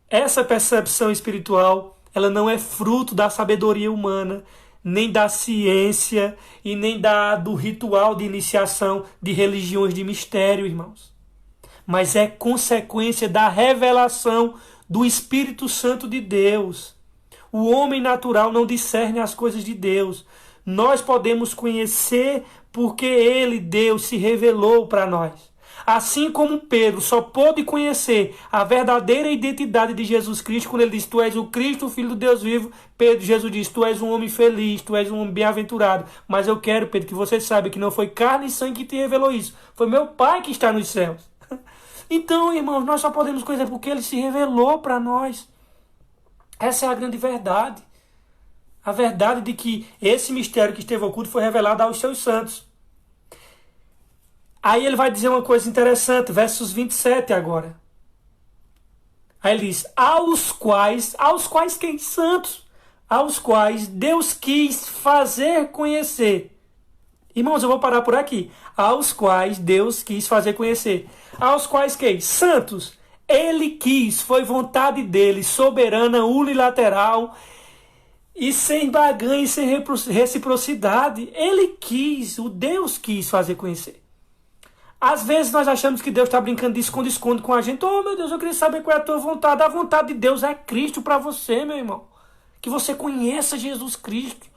Essa percepção espiritual, ela não é fruto da sabedoria humana, nem da ciência e nem do ritual de iniciação de religiões de mistério, irmãos. Mas é consequência da revelação do Espírito Santo de Deus. O homem natural não discerne as coisas de Deus. Nós podemos conhecer porque Ele, Deus, se revelou para nós. Assim como Pedro só pôde conhecer a verdadeira identidade de Jesus Cristo quando ele disse, tu és o Cristo, o Filho do Deus vivo. Jesus disse, tu és um homem feliz, tu és um homem bem-aventurado. Mas eu quero, Pedro, que você saiba que não foi carne e sangue que te revelou isso. Foi meu Pai que está nos céus. Então, irmãos, nós só podemos conhecer porque Ele se revelou para nós. Essa é a grande verdade. A verdade de que esse mistério que esteve oculto foi revelado aos seus santos. Aí ele vai dizer uma coisa interessante, versos 27 agora. Aí ele diz, aos quais quem? Santos, aos quais Deus quis fazer conhecer. Irmãos, eu vou parar por aqui. Aos quais Deus quis fazer conhecer. Aos quais quem? Santos. Ele quis, foi vontade dele, soberana, unilateral, e sem barganha e sem reciprocidade. Ele quis, o Deus quis fazer conhecer. Às vezes nós achamos que Deus está brincando de esconde-esconde com a gente. Oh, meu Deus, eu queria saber qual é a tua vontade. A vontade de Deus é Cristo para você, meu irmão. Que você conheça Jesus Cristo.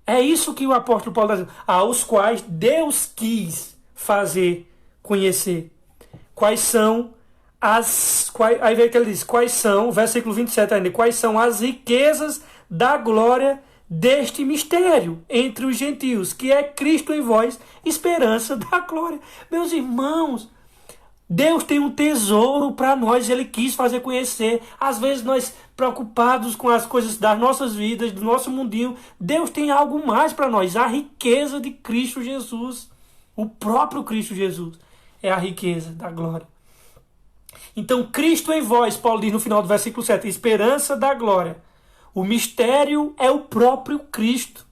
É isso que o apóstolo Paulo está dizendo. Aos quais Deus quis fazer conhecer. Quais são aí vem que ele diz, quais são, versículo 27 ainda, quais são as riquezas da glória deste mistério entre os gentios, que é Cristo em vós, esperança da glória. Meus irmãos, Deus tem um tesouro para nós, Ele quis fazer conhecer. Às vezes nós preocupados com as coisas das nossas vidas, do nosso mundinho, Deus tem algo mais para nós, a riqueza de Cristo Jesus. O próprio Cristo Jesus é a riqueza da glória. Então, Cristo em vós, Paulo diz no final do versículo 7, esperança da glória. O mistério é o próprio Cristo.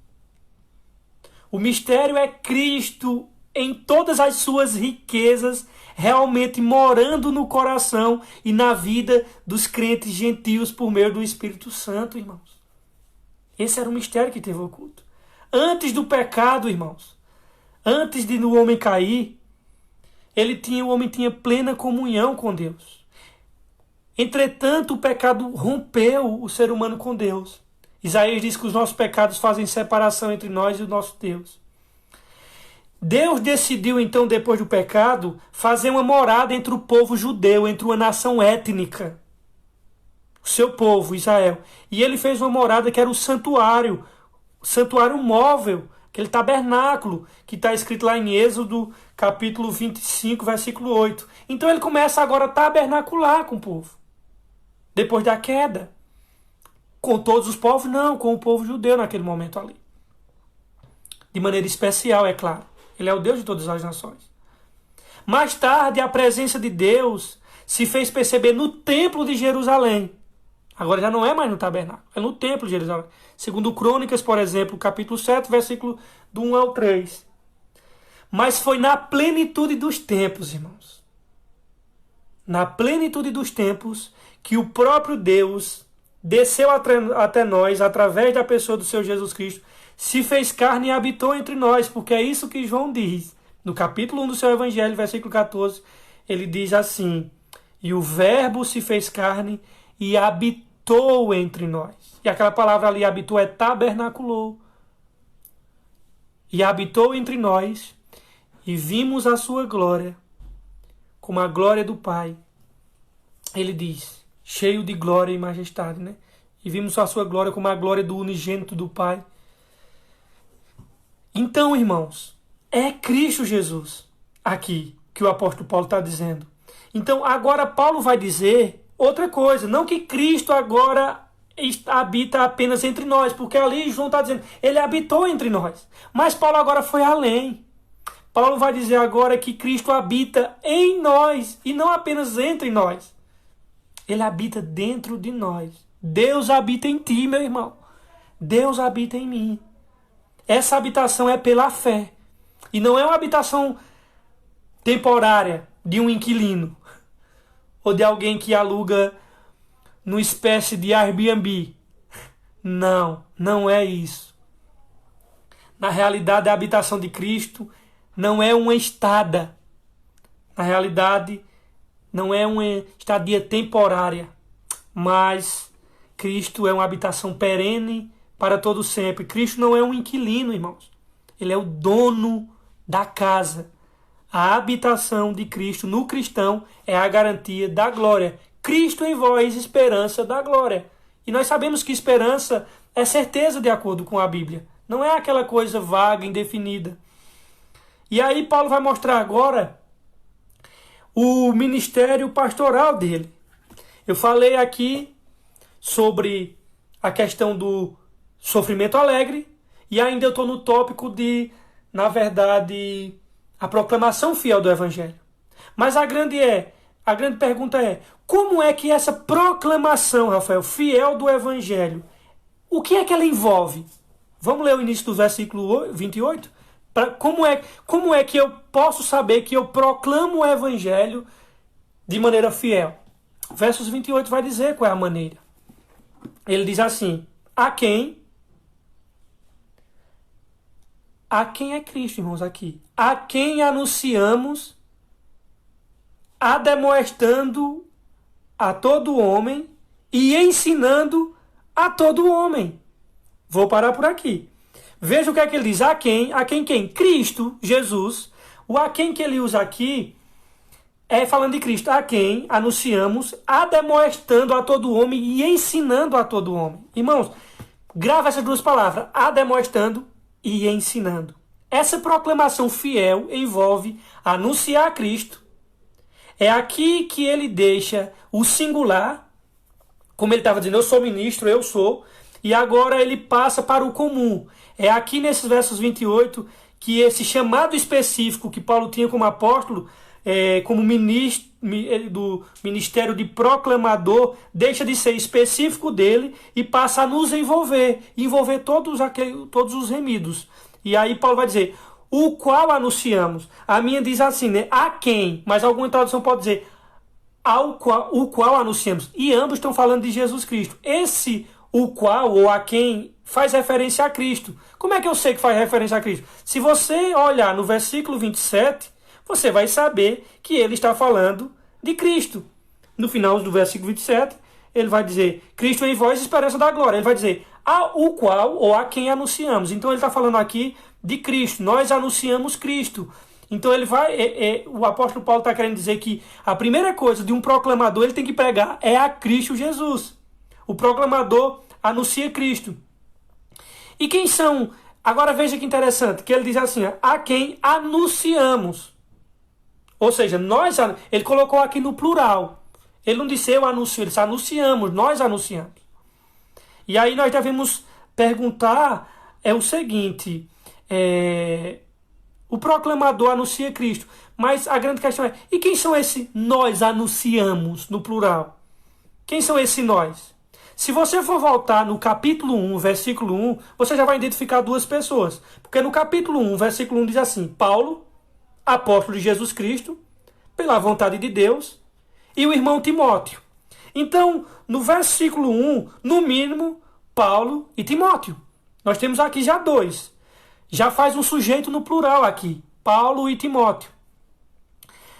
O mistério é Cristo em todas as suas riquezas, realmente morando no coração e na vida dos crentes gentios por meio do Espírito Santo, irmãos. Esse era o mistério que teve oculto. Antes do pecado, irmãos, antes de o homem cair, o homem tinha plena comunhão com Deus. Entretanto, o pecado rompeu o ser humano com Deus. Isaías diz que os nossos pecados fazem separação entre nós e o nosso Deus. Deus decidiu, então, depois do pecado, fazer uma morada entre o povo judeu, entre uma nação étnica, o seu povo, Israel. E ele fez uma morada que era o santuário móvel, aquele tabernáculo, que está escrito lá em Êxodo, capítulo 25, versículo 8. Então ele começa agora a tabernacular com o povo. Depois da queda. Com todos os povos? Não, com o povo judeu naquele momento ali. De maneira especial, é claro. Ele é o Deus de todas as nações. Mais tarde, a presença de Deus se fez perceber no templo de Jerusalém. Agora já não é mais no tabernáculo, é no templo de Jerusalém. Segundo Crônicas, por exemplo, capítulo 7, versículo do 1 ao 3. Mas foi na plenitude dos tempos, irmãos. Na plenitude dos tempos que o próprio Deus desceu até nós, através da pessoa do seu Jesus Cristo, se fez carne e habitou entre nós, porque é isso que João diz. No capítulo 1 do seu Evangelho, versículo 14, ele diz assim, e o verbo se fez carne e habitou entre nós. E aquela palavra ali, habitou, é tabernaculou. E habitou entre nós, e vimos a sua glória, como a glória do Pai. Ele diz, cheio de glória e majestade, né? E vimos a sua glória como a glória do unigênito do Pai. Então, irmãos, é Cristo Jesus aqui que o apóstolo Paulo está dizendo. Então, agora Paulo vai dizer outra coisa. Não que Cristo agora habita apenas entre nós, porque ali João está dizendo, ele habitou entre nós. Mas Paulo agora foi além. Paulo vai dizer agora que Cristo habita em nós e não apenas entre nós. Ele habita dentro de nós. Deus habita em ti, meu irmão. Deus habita em mim. Essa habitação é pela fé. E não é uma habitação temporária de um inquilino ou de alguém que aluga numa espécie de Airbnb. Não, não é isso. Na realidade, a habitação de Cristo não é uma estada. Na realidade, não é uma estadia temporária. Mas Cristo é uma habitação perene para todo sempre. Cristo não é um inquilino, irmãos. Ele é o dono da casa. A habitação de Cristo no cristão é a garantia da glória. Cristo em vós, esperança da glória. E nós sabemos que esperança é certeza de acordo com a Bíblia. Não é aquela coisa vaga, indefinida. E aí Paulo vai mostrar agora o ministério pastoral dele. Eu falei aqui sobre a questão do sofrimento alegre e ainda eu estou no tópico de, na verdade, a proclamação fiel do Evangelho. Mas a grande pergunta é, como é que essa proclamação, Rafael, fiel do Evangelho, o que é que ela envolve? Vamos ler o início do versículo 28? Como é que eu posso saber que eu proclamo o Evangelho de maneira fiel? Versos 28 vai dizer qual é a maneira. Ele diz assim, a quem é Cristo, irmãos, aqui? A quem anunciamos, ademoestando a todo homem e ensinando a todo homem. Vou parar por aqui. Veja o que é que ele diz. A quem quem? Cristo, Jesus. O a quem que ele usa aqui é falando de Cristo. A quem anunciamos, ademoestando a todo homem e ensinando a todo homem. Irmãos, grava essas duas palavras. Ademoestando e ensinando. Essa proclamação fiel envolve anunciar a Cristo. É aqui que ele deixa o singular, como ele estava dizendo, eu sou ministro, eu sou, e agora ele passa para o comum. É aqui nesses versos 28 que esse chamado específico que Paulo tinha como apóstolo, como ministro do ministério de proclamador, deixa de ser específico dele e passa a nos envolver todos os remidos. E aí Paulo vai dizer, o qual anunciamos. A minha diz assim, né? A quem? Mas alguma tradução pode dizer, o qual anunciamos. E ambos estão falando de Jesus Cristo. Esse o qual ou a quem faz referência a Cristo. Como é que eu sei que faz referência a Cristo? Se você olhar no versículo 27, você vai saber que ele está falando de Cristo. No final do versículo 27, ele vai dizer, Cristo em vós, esperança da glória. Ele vai dizer, o qual ou a quem anunciamos. Então ele está falando aqui de Cristo. Nós anunciamos Cristo. Então ele o apóstolo Paulo está querendo dizer que a primeira coisa de um proclamador ele tem que pregar é a Cristo Jesus. O proclamador anuncia Cristo. E quem são? Agora veja que interessante, que ele diz assim, a quem anunciamos. Ou seja, ele colocou aqui no plural. Ele não disse eu anuncio, ele disse anunciamos, nós anunciamos. E aí nós devemos perguntar o seguinte, o proclamador anuncia Cristo, mas a grande questão é, e quem são esses nós anunciamos no plural? Quem são esses nós? Se você for voltar no capítulo 1, versículo 1, você já vai identificar duas pessoas. Porque no capítulo 1, versículo 1 diz assim, Paulo, apóstolo de Jesus Cristo, pela vontade de Deus, e o irmão Timóteo. Então, no versículo 1, no mínimo, Paulo e Timóteo. Nós temos aqui já dois. Já faz um sujeito no plural aqui, Paulo e Timóteo.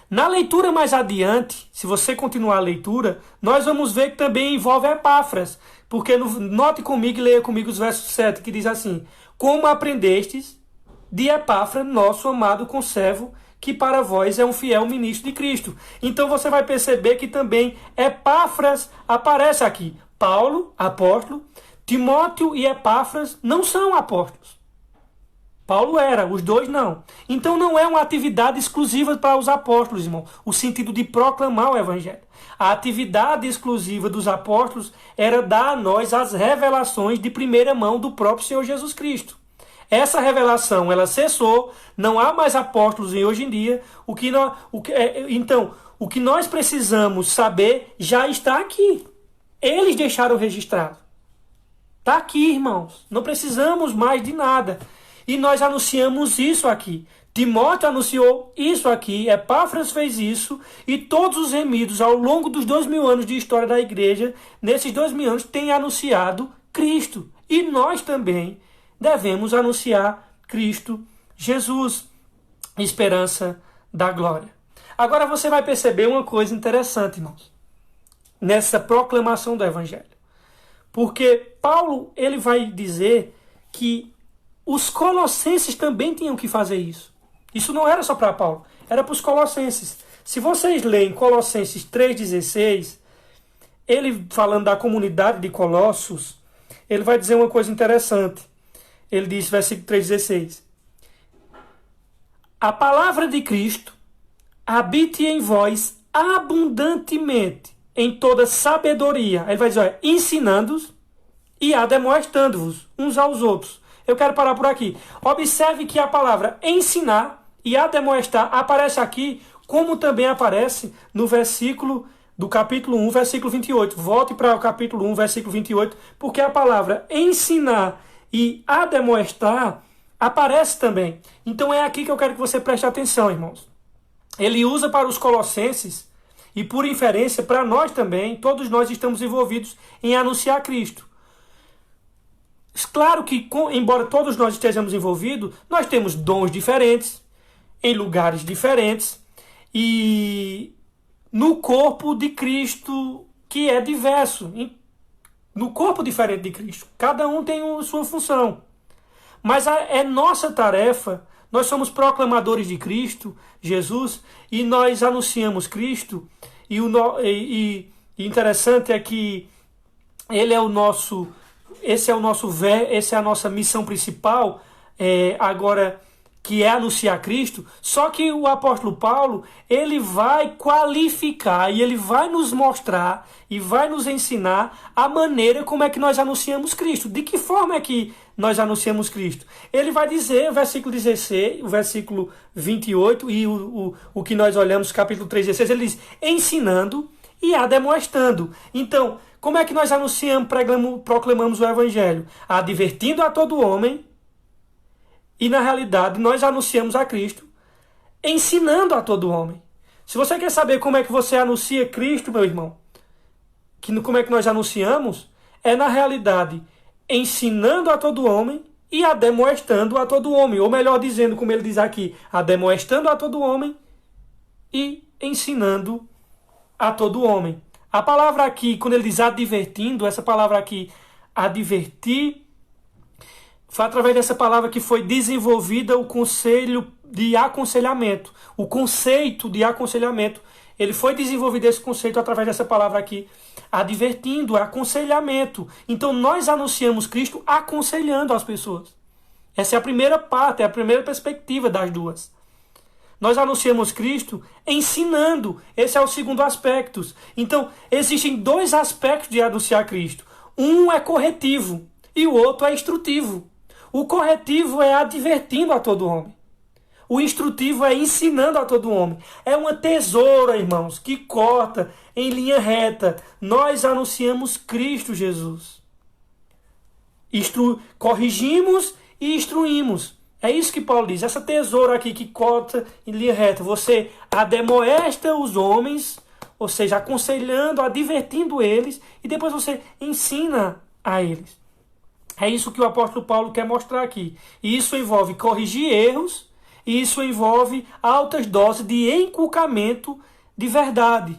Na leitura mais adiante, se você continuar a leitura, nós vamos ver que também envolve Epáfras. Porque note comigo e leia comigo os versos 7, que diz assim, como aprendestes de Epáfras, nosso amado conservo, que para vós é um fiel ministro de Cristo. Então você vai perceber que também Epáfras aparece aqui. Paulo, apóstolo, Timóteo e Epáfras não são apóstolos. Paulo era, os dois não. Então não é uma atividade exclusiva para os apóstolos, irmão, o sentido de proclamar o evangelho. A atividade exclusiva dos apóstolos era dar a nós as revelações de primeira mão do próprio Senhor Jesus Cristo. Essa revelação, ela cessou, não há mais apóstolos hoje em dia. Então, o que nós precisamos saber já está aqui. Eles deixaram registrado. Está aqui, irmãos. Não precisamos mais de nada. E nós anunciamos isso aqui. Timóteo anunciou isso aqui, Epáfras fez isso, e todos os remidos ao longo dos 2000 anos de história da igreja, nesses 2000 anos, têm anunciado Cristo. E nós também devemos anunciar Cristo Jesus, esperança da glória. Agora você vai perceber uma coisa interessante, irmãos, nessa proclamação do evangelho. Porque Paulo, ele vai dizer que os colossenses também tinham que fazer isso. Isso não era só para Paulo, era para os colossenses. Se vocês leem Colossenses 3,16, ele falando da comunidade de Colossos, ele vai dizer uma coisa interessante. Ele diz, versículo 3,16: a palavra de Cristo habite em vós abundantemente, em toda sabedoria. Ele vai dizer, ensinando-os e ademoestando-vos uns aos outros. Eu quero parar por aqui. Observe que a palavra ensinar e ademoestar aparece aqui, como também aparece no versículo do capítulo 1, versículo 28. Volte para o capítulo 1, versículo 28, porque a palavra ensinar e ademoestar aparece também. Então é aqui que eu quero que você preste atenção, irmãos. Ele usa para os colossenses e, por inferência, para nós também, todos nós estamos envolvidos em anunciar Cristo. Claro que, embora todos nós estejamos envolvidos, nós temos dons diferentes, em lugares diferentes, e no corpo de Cristo, que é diverso, no corpo diferente de Cristo. Cada um tem a sua função. Mas é nossa tarefa, nós somos proclamadores de Cristo, Jesus, e nós anunciamos Cristo, e interessante é que ele é o nosso... essa é a nossa missão principal, agora, que é anunciar Cristo. Só que o apóstolo Paulo, ele vai qualificar e ele vai nos mostrar e vai nos ensinar a maneira como é que nós anunciamos Cristo. De que forma é que nós anunciamos Cristo? Ele vai dizer, o versículo 16, o versículo 28 e o que nós olhamos, capítulo 3, 16, ele diz, ensinando e ademoestando. Então, como é que nós anunciamos, proclamamos o evangelho? Advertindo a todo homem, e na realidade nós anunciamos a Cristo, ensinando a todo homem. Se você quer saber como é que você anuncia Cristo, meu irmão, como é que nós anunciamos, é na realidade ensinando a todo homem e ademoestando a todo homem. Ou melhor dizendo, como ele diz aqui, ademoestando a todo homem e ensinando a todo homem. A palavra aqui, quando ele diz advertindo, essa palavra aqui, advertir, foi através dessa palavra que foi desenvolvida o conselho de aconselhamento. O conceito de aconselhamento, ele foi desenvolvido esse conceito através dessa palavra aqui, advertindo, aconselhamento. Então nós anunciamos Cristo aconselhando as pessoas. Essa é a primeira parte, é a primeira perspectiva das duas. Nós anunciamos Cristo ensinando. Esse é o segundo aspecto. Então, existem dois aspectos de anunciar Cristo. Um é corretivo e o outro é instrutivo. O corretivo é advertindo a todo homem. O instrutivo é ensinando a todo homem. É uma tesoura, irmãos, que corta em linha reta. Nós anunciamos Cristo Jesus. Corrigimos e instruímos. É isso que Paulo diz. Essa tesoura aqui que corta em linha reta. Você ademoesta os homens, ou seja, aconselhando, advertindo eles, e depois você ensina a eles. É isso que o apóstolo Paulo quer mostrar aqui. E isso envolve corrigir erros, e isso envolve altas doses de enculcamento de verdade.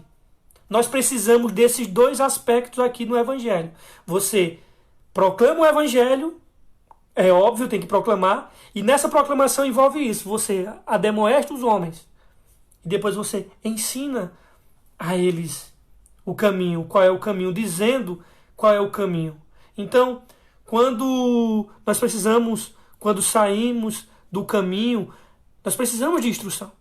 Nós precisamos desses dois aspectos aqui no Evangelho. Você proclama o Evangelho, é óbvio, tem que proclamar, e nessa proclamação envolve isso. Você ademoesta os homens, e depois você ensina a eles o caminho, qual é o caminho, dizendo qual é o caminho. Então, quando nós precisamos, quando saímos do caminho, nós precisamos de instrução.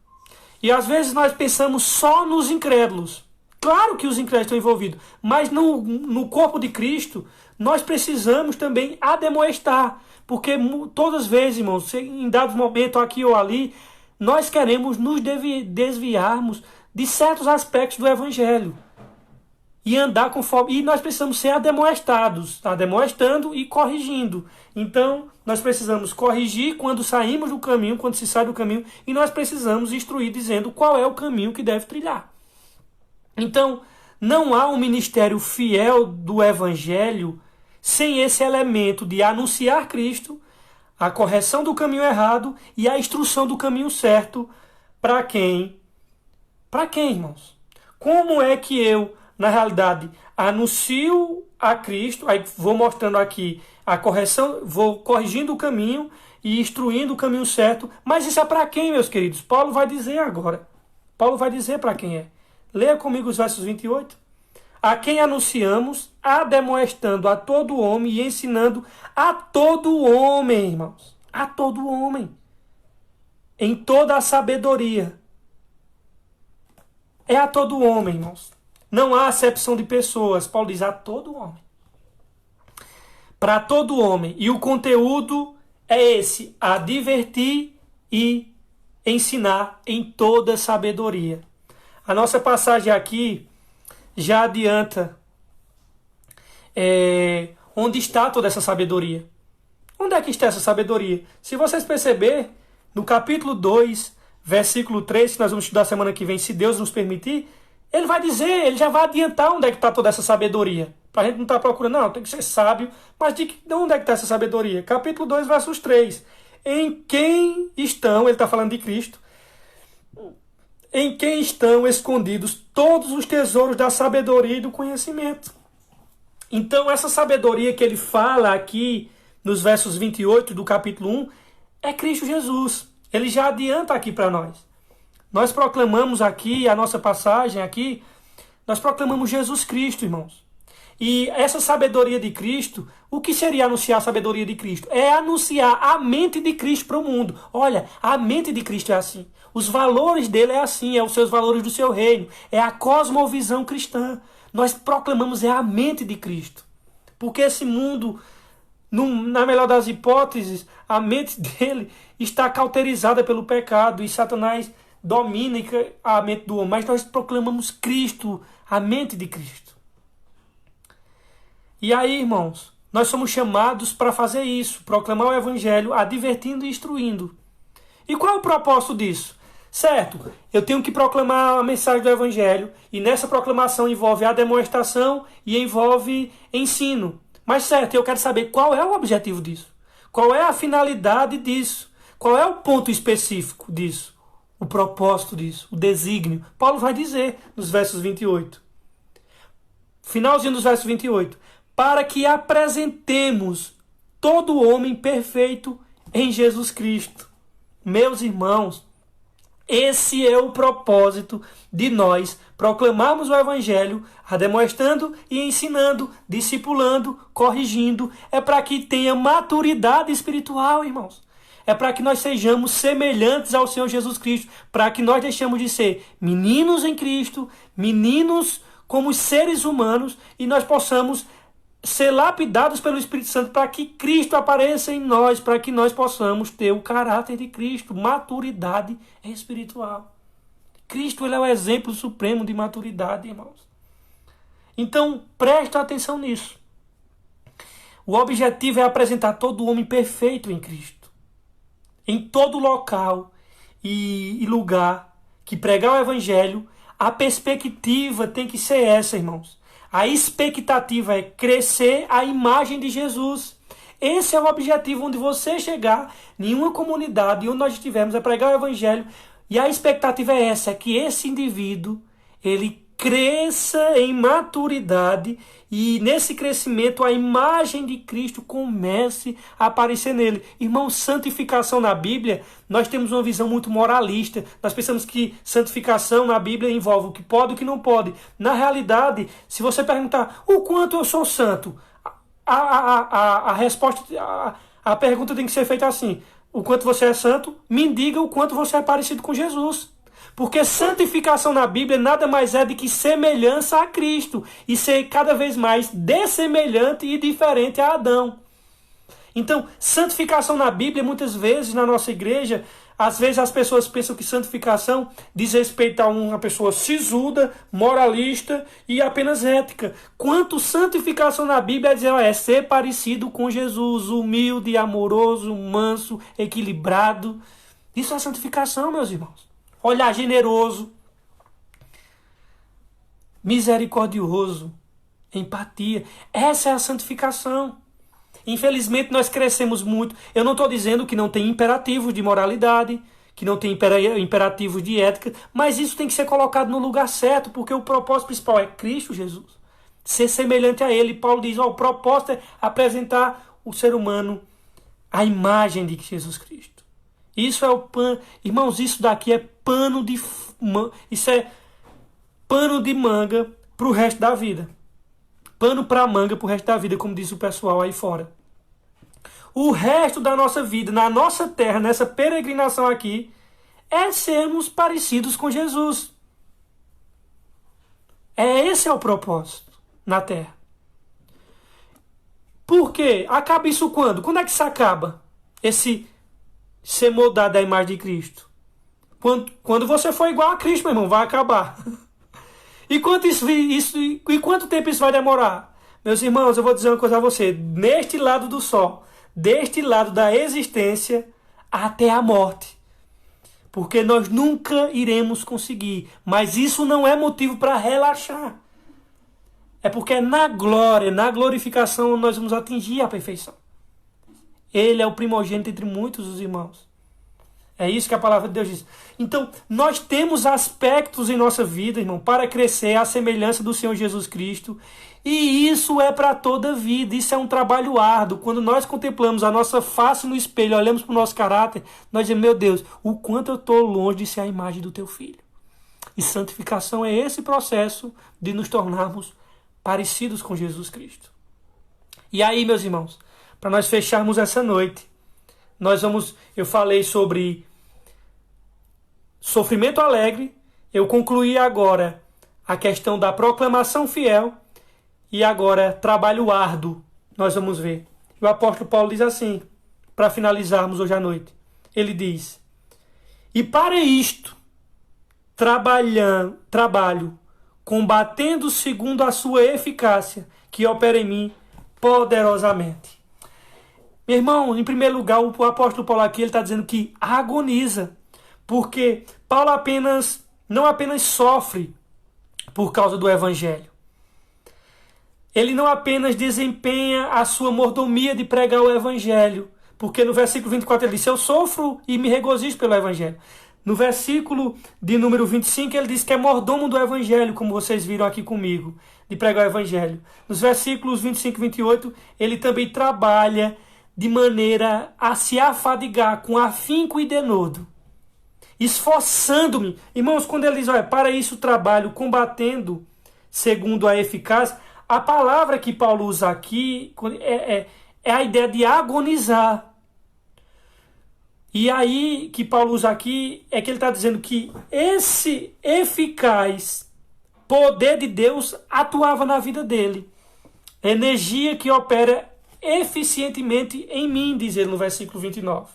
E às vezes nós pensamos só nos incrédulos. Claro que os incrédulos estão envolvidos, mas no corpo de Cristo, nós precisamos também ademoestar. Porque todas as vezes, irmãos, em dados momentos aqui ou ali, nós queremos nos desviarmos de certos aspectos do Evangelho. E andar conforme. E nós precisamos ser ademoestados, ademoestando e corrigindo. Então, nós precisamos corrigir quando saímos do caminho, quando se sai do caminho, e nós precisamos instruir dizendo qual é o caminho que deve trilhar. Então, não há um ministério fiel do Evangelho sem esse elemento de anunciar Cristo, a correção do caminho errado e a instrução do caminho certo. Para quem? Para quem, irmãos? Como é que eu, na realidade, anuncio a Cristo, aí vou mostrando aqui a correção, vou corrigindo o caminho e instruindo o caminho certo, mas isso é para quem, meus queridos? Paulo vai dizer agora. Paulo vai dizer para quem é. Leia comigo os versos 28. A quem anunciamos, ademoestando a todo homem e ensinando a todo homem, irmãos. A todo homem. Em toda a sabedoria. É a todo homem, irmãos. Não há acepção de pessoas. Paulo diz a todo homem. Para todo homem. E o conteúdo é esse. Advertir e ensinar em toda sabedoria. A nossa passagem aqui já adianta onde está toda essa sabedoria. Onde é que está essa sabedoria? Se vocês perceberem, no capítulo 2, versículo 3, que nós vamos estudar semana que vem, se Deus nos permitir, ele vai dizer, ele já vai adiantar onde é que está toda essa sabedoria. Para a gente não estar procurando, não, tem que ser sábio, mas de onde é que está essa sabedoria? Capítulo 2, versos 3. Em quem estão, ele está falando de Cristo, em quem estão escondidos todos os tesouros da sabedoria e do conhecimento. Então, essa sabedoria que ele fala aqui, nos versos 28 do capítulo 1, é Cristo Jesus. Ele já adianta aqui para nós. Nós proclamamos aqui, a nossa passagem aqui, nós proclamamos Jesus Cristo, irmãos. E essa sabedoria de Cristo, o que seria anunciar a sabedoria de Cristo? É anunciar a mente de Cristo para o mundo. Olha, a mente de Cristo é assim. Os valores dele é assim, é os seus valores do seu reino. É a cosmovisão cristã. Nós proclamamos é a mente de Cristo. Porque esse mundo, na melhor das hipóteses, a mente dele está cauterizada pelo pecado e Satanás domina a mente do homem. Mas nós proclamamos Cristo, a mente de Cristo. E aí, irmãos, nós somos chamados para fazer isso, proclamar o Evangelho, advertindo e instruindo. E qual é o propósito disso? Certo, eu tenho que proclamar a mensagem do Evangelho, e nessa proclamação envolve a demonstração e envolve ensino. Mas certo, eu quero saber qual é o objetivo disso, qual é a finalidade disso, qual é o ponto específico disso, o propósito disso, o desígnio. Paulo vai dizer nos versos 28. Finalzinho dos versos 28. Para que apresentemos todo homem perfeito em Jesus Cristo. Meus irmãos, esse é o propósito de nós proclamarmos o Evangelho, ademoestando e ensinando, discipulando, corrigindo. É para que tenha maturidade espiritual, irmãos. É para que nós sejamos semelhantes ao Senhor Jesus Cristo. Para que nós deixemos de ser meninos em Cristo, meninos como seres humanos, e nós possamos ser lapidados pelo Espírito Santo para que Cristo apareça em nós, para que nós possamos ter o caráter de Cristo, maturidade espiritual. Cristo, ele é o exemplo supremo de maturidade, irmãos. Então, presta atenção nisso. O objetivo é apresentar todo homem perfeito em Cristo. Em todo local e lugar que pregar o Evangelho, a perspectiva tem que ser essa, irmãos. A expectativa é crescer a imagem de Jesus. Esse é o objetivo, onde você chegar em uma comunidade, onde nós estivermos, é pregar o Evangelho. E a expectativa é essa, é que esse indivíduo, ele cresça em maturidade e nesse crescimento a imagem de Cristo comece a aparecer nele. Irmão, santificação na Bíblia, nós temos uma visão muito moralista. Nós pensamos que santificação na Bíblia envolve o que pode e o que não pode. Na realidade, se você perguntar o quanto eu sou santo, a resposta, a pergunta tem que ser feita assim: o quanto você é santo, me diga o quanto você é parecido com Jesus. Porque santificação na Bíblia nada mais é do que semelhança a Cristo e ser cada vez mais dessemelhante e diferente a Adão. Então, santificação na Bíblia, muitas vezes na nossa igreja, às vezes as pessoas pensam que santificação diz respeito a uma pessoa sisuda, moralista e apenas ética. Quanto santificação na Bíblia é ser parecido com Jesus, humilde, amoroso, manso, equilibrado. Isso é santificação, meus irmãos. Olhar generoso, misericordioso, empatia. Essa é a santificação. Infelizmente nós crescemos muito. Eu não estou dizendo que não tem imperativos de moralidade, que não tem imperativos de ética, mas isso tem que ser colocado no lugar certo, porque o propósito principal é Cristo Jesus. Ser semelhante a Ele. Paulo diz, o propósito é apresentar o ser humano à imagem de Jesus Cristo. Isso é o pano. Irmãos, isso daqui é pano de manga para o resto da vida. Pano para manga para o resto da vida, como diz o pessoal aí fora. O resto da nossa vida, na nossa terra, nessa peregrinação aqui, é sermos parecidos com Jesus. Esse é o propósito na terra. Por quê? Acaba isso quando? Quando é que isso acaba? Esse ser moldado à imagem de Cristo. Quando você for igual a Cristo, meu irmão, vai acabar. E quanto tempo isso vai demorar? Meus irmãos, eu vou dizer uma coisa a você. Neste lado do sol, deste lado da existência, até a morte. Porque nós nunca iremos conseguir. Mas isso não é motivo para relaxar. É porque é na glória, na glorificação, nós vamos atingir a perfeição. Ele é o primogênito entre muitos os irmãos. É isso que a palavra de Deus diz. Então, nós temos aspectos em nossa vida, irmão, para crescer à semelhança do Senhor Jesus Cristo. E isso é para toda a vida. Isso é um trabalho árduo. Quando nós contemplamos a nossa face no espelho, olhamos para o nosso caráter, nós dizemos, meu Deus, o quanto eu estou longe de ser a imagem do teu filho. E santificação é esse processo de nos tornarmos parecidos com Jesus Cristo. E aí, meus irmãos, para nós fecharmos essa noite, eu falei sobre sofrimento alegre, eu concluí agora a questão da proclamação fiel e agora trabalho árduo, nós vamos ver. O apóstolo Paulo diz assim, para finalizarmos hoje à noite, ele diz, e para isto trabalho, combatendo segundo a sua eficácia, que opera em mim poderosamente. Meu irmão, em primeiro lugar, o apóstolo Paulo aqui está dizendo que agoniza, porque Paulo não apenas sofre por causa do evangelho. Ele não apenas desempenha a sua mordomia de pregar o evangelho, porque no versículo 24 ele diz, eu sofro e me regozijo pelo evangelho. No versículo de número 25 ele diz que é mordomo do evangelho, como vocês viram aqui comigo, de pregar o evangelho. Nos versículos 25 e 28 ele também trabalha de maneira a se afadigar com afinco e denodo, esforçando-me. Irmãos, quando ele diz, olha, para isso trabalho combatendo segundo a eficácia, a palavra que Paulo usa aqui é a ideia de agonizar. E aí que Paulo usa aqui é que ele está dizendo que esse eficaz poder de Deus atuava na vida dele. Energia que opera eficientemente em mim, diz ele no versículo 29.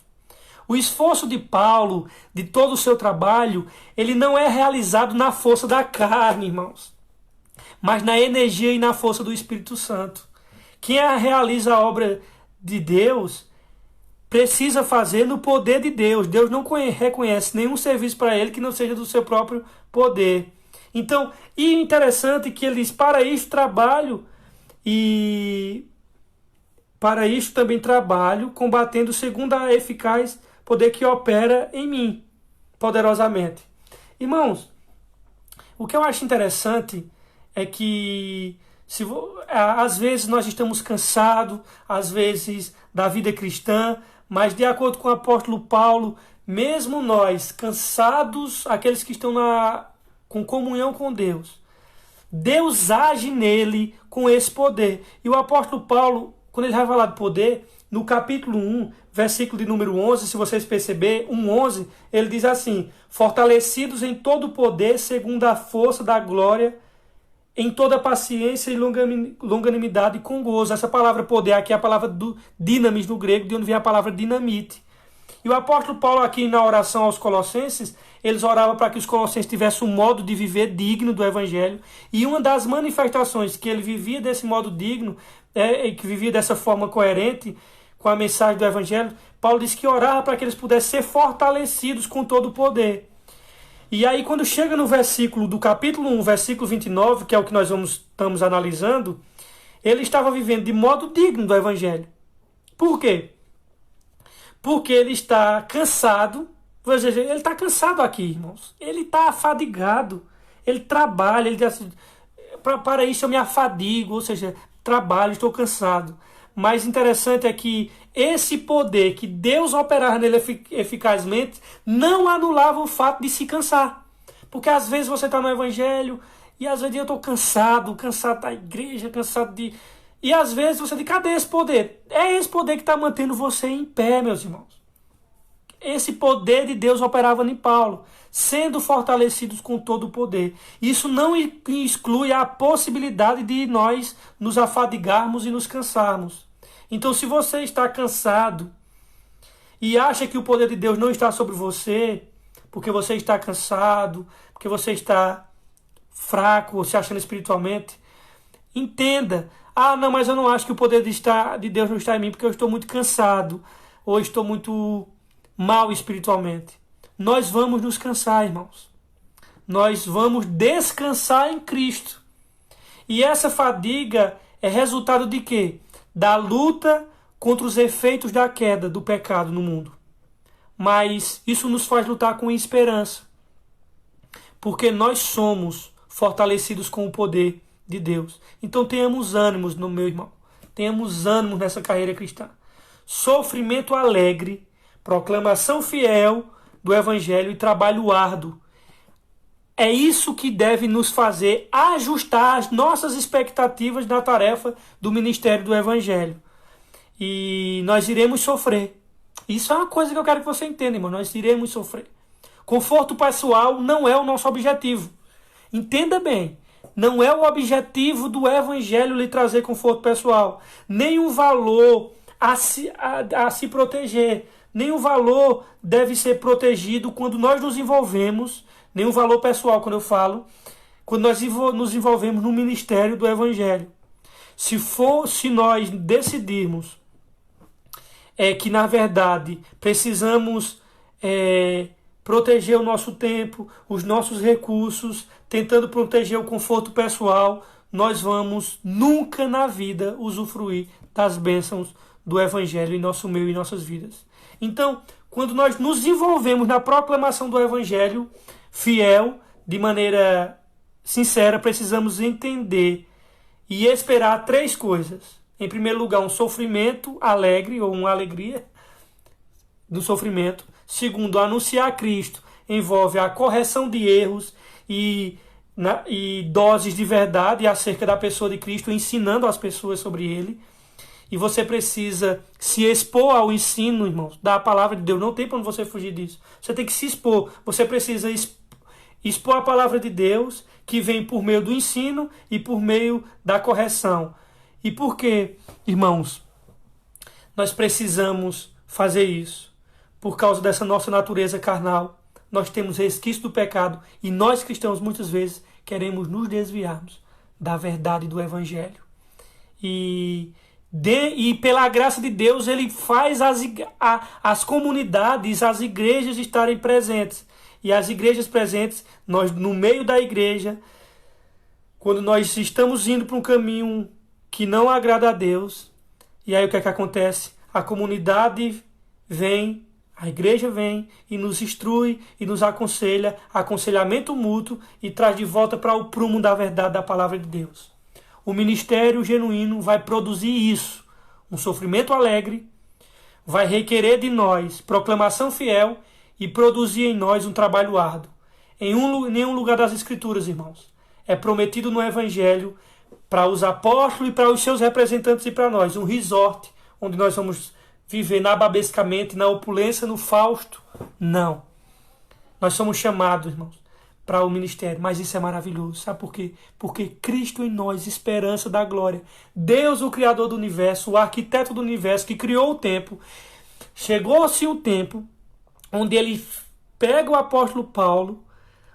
O esforço de Paulo, de todo o seu trabalho, ele não é realizado na força da carne, irmãos, mas na energia e na força do Espírito Santo. Quem realiza a obra de Deus precisa fazer no poder de Deus. Deus não reconhece nenhum serviço para ele que não seja do seu próprio poder. Então, e interessante que ele diz, para isso trabalho e para isso também trabalho, combatendo segundo a eficaz poder que opera em mim, poderosamente. Irmãos, o que eu acho interessante é que às vezes nós estamos cansados, às vezes da vida cristã, mas de acordo com o apóstolo Paulo, mesmo nós, cansados, aqueles que estão com comunhão com Deus, Deus age nele com esse poder. E o apóstolo Paulo, quando ele vai falar de poder, no capítulo 1, versículo de número 11, se vocês perceberem, 1:11, ele diz assim: fortalecidos em todo o poder, segundo a força da glória, em toda paciência e longanimidade com gozo. Essa palavra poder aqui é a palavra do dinamis no grego, de onde vem a palavra dinamite. E o apóstolo Paulo aqui na oração aos Colossenses, eles oravam para que os colossenses tivessem um modo de viver digno do Evangelho. E uma das manifestações que ele vivia desse modo digno, que vivia dessa forma coerente com a mensagem do Evangelho, Paulo disse que orava para que eles pudessem ser fortalecidos com todo o poder. E aí quando chega no versículo do capítulo 1, versículo 29, que é o que nós estamos analisando, ele estava vivendo de modo digno do Evangelho. Por quê? Porque ele está cansado. Ele está cansado aqui, irmãos. Ele está afadigado. Ele trabalha. Ele diz assim, para isso eu me afadigo. Ou seja, trabalho, estou cansado. Mas interessante é que esse poder que Deus operava nele eficazmente não anulava o fato de se cansar. Porque às vezes você está no Evangelho e às vezes eu estou cansado da igreja, cansado de... E às vezes você diz, cadê esse poder? É esse poder que está mantendo você em pé, meus irmãos. Esse poder de Deus operava em Paulo, sendo fortalecidos com todo o poder. Isso não exclui a possibilidade de nós nos afadigarmos e nos cansarmos. Então, se você está cansado e acha que o poder de Deus não está sobre você, porque você está cansado, porque você está fraco, ou se achando espiritualmente, entenda. Ah, não, mas eu não acho que o poder de Deus não está em mim, porque eu estou muito cansado, ou estou muito mal espiritualmente. Nós vamos nos cansar, irmãos. Nós vamos descansar em Cristo. E essa fadiga é resultado de quê? Da luta contra os efeitos da queda do pecado no mundo. Mas isso nos faz lutar com esperança. Porque nós somos fortalecidos com o poder de Deus. Então tenhamos ânimos, no meu irmão. Tenhamos ânimos nessa carreira cristã. Sofrimento alegre, proclamação fiel do Evangelho e trabalho árduo. É isso que deve nos fazer ajustar as nossas expectativas na tarefa do ministério do Evangelho. E nós iremos sofrer. Isso é uma coisa que eu quero que você entenda, irmão. Nós iremos sofrer. Conforto pessoal não é o nosso objetivo. Entenda bem. Não é o objetivo do Evangelho lhe trazer conforto pessoal. Nem um valor a se proteger. Nenhum valor deve ser protegido quando nós nos envolvemos, nenhum valor pessoal, quando eu falo, quando nós nos envolvemos no ministério do Evangelho. Se nós decidirmos que, na verdade, precisamos proteger o nosso tempo, os nossos recursos, tentando proteger o conforto pessoal, nós vamos nunca na vida usufruir das bênçãos do Evangelho em nosso meio e em nossas vidas. Então, quando nós nos envolvemos na proclamação do Evangelho fiel, de maneira sincera, precisamos entender e esperar 3 coisas. Em primeiro lugar, um sofrimento alegre, ou uma alegria do sofrimento. Segundo, anunciar Cristo envolve a correção de erros e doses de verdade acerca da pessoa de Cristo, ensinando as pessoas sobre ele. E você precisa se expor ao ensino, irmãos, da palavra de Deus. Não tem para onde você fugir disso. Você tem que se expor. Você precisa expor a palavra de Deus, que vem por meio do ensino e por meio da correção. E por quê, irmãos? Nós precisamos fazer isso. Por causa dessa nossa natureza carnal, nós temos resquício do pecado e nós cristãos muitas vezes queremos nos desviarmos da verdade do Evangelho. E pela graça de Deus, Ele faz as comunidades, as igrejas estarem presentes. E as igrejas presentes, nós no meio da igreja, quando nós estamos indo para um caminho que não agrada a Deus, e aí o que é que acontece? A comunidade vem, a igreja vem e nos instrui e nos aconselha, aconselhamento mútuo, e traz de volta para o prumo da verdade da palavra de Deus. O ministério genuíno vai produzir isso, um sofrimento alegre, vai requerer de nós proclamação fiel e produzir em nós um trabalho árduo. Em nenhum lugar das Escrituras, irmãos, é prometido no Evangelho para os apóstolos e para os seus representantes e para nós, um resort onde nós vamos viver nababescamente, na opulência, no fausto. Não. Nós somos chamados, irmãos, para o ministério. Mas isso é maravilhoso. Sabe por quê? Porque Cristo em nós, esperança da glória. Deus, o Criador do universo, o arquiteto do universo, que criou o tempo. Chegou-se um tempo onde ele pega o apóstolo Paulo,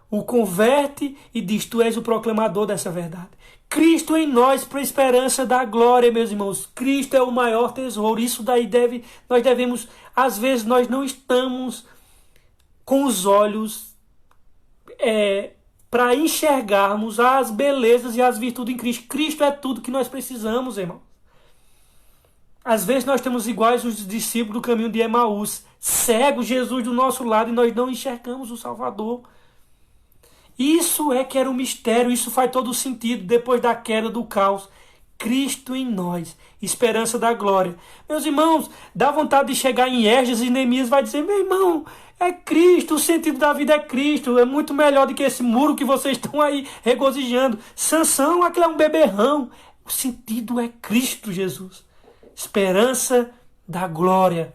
o converte e diz: tu és o proclamador dessa verdade. Cristo em nós, para a esperança da glória, meus irmãos. Cristo é o maior tesouro. Isso daí nós devemos, às vezes nós não estamos com os olhos para enxergarmos as belezas e as virtudes em Cristo. Cristo é tudo que nós precisamos, irmão. Às vezes nós temos iguais os discípulos do caminho de Emaús, cego Jesus do nosso lado, e nós não enxergamos o Salvador. Isso é que era um mistério, isso faz todo o sentido depois da queda do caos. Cristo em nós, esperança da glória. Meus irmãos, dá vontade de chegar em Esdras e Neemias vai dizer: meu irmão, é Cristo, o sentido da vida é Cristo, é muito melhor do que esse muro que vocês estão aí regozijando. Sansão, aquele é um beberrão. O sentido é Cristo Jesus, esperança da glória.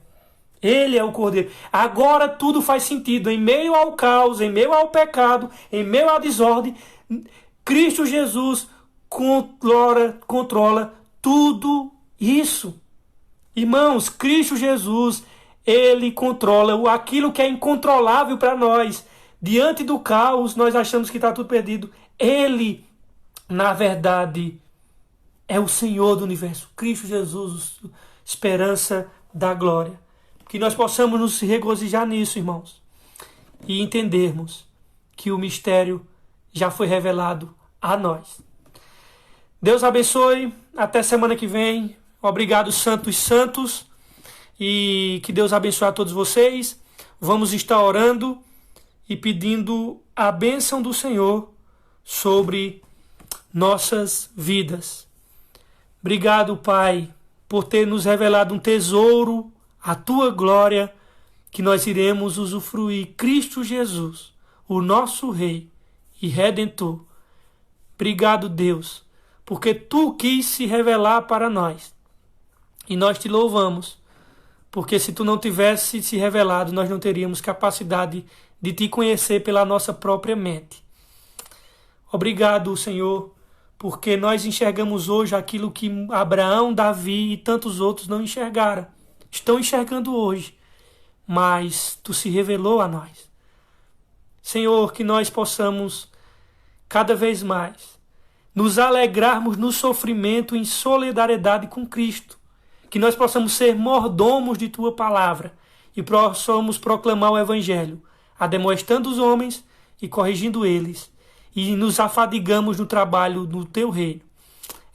Ele é o Cordeiro. Agora tudo faz sentido. Em meio ao caos, em meio ao pecado, em meio à desordem, Cristo Jesus controla tudo isso. Irmãos, Cristo Jesus, ele controla aquilo que é incontrolável para nós. Diante do caos, nós achamos que está tudo perdido. Ele, na verdade, é o Senhor do universo. Cristo Jesus, esperança da glória. Que nós possamos nos regozijar nisso, irmãos, e entendermos que o mistério já foi revelado a nós. Deus abençoe. Até semana que vem. Obrigado, santos santos. E que Deus abençoe a todos vocês. Vamos estar orando e pedindo a bênção do Senhor sobre nossas vidas. Obrigado, Pai, por ter nos revelado um tesouro, a tua glória, que nós iremos usufruir. Cristo Jesus, o nosso Rei e Redentor. Obrigado, Deus, porque tu quis se revelar para nós. E nós te louvamos, porque se tu não tivesse se revelado, nós não teríamos capacidade de te conhecer pela nossa própria mente. Obrigado, Senhor, porque nós enxergamos hoje aquilo que Abraão, Davi e tantos outros não enxergaram. Estão enxergando hoje, mas tu se revelou a nós. Senhor, que nós possamos cada vez mais nos alegrarmos no sofrimento em solidariedade com Cristo, que nós possamos ser mordomos de tua palavra e possamos proclamar o Evangelho, ademoestando os homens e corrigindo eles, e nos afadigamos no trabalho do teu reino.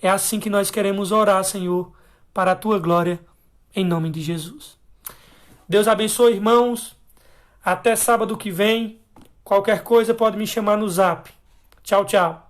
É assim que nós queremos orar, Senhor, para a tua glória, em nome de Jesus. Deus abençoe, irmãos. Até sábado que vem. Qualquer coisa pode me chamar no zap. Tchau, tchau.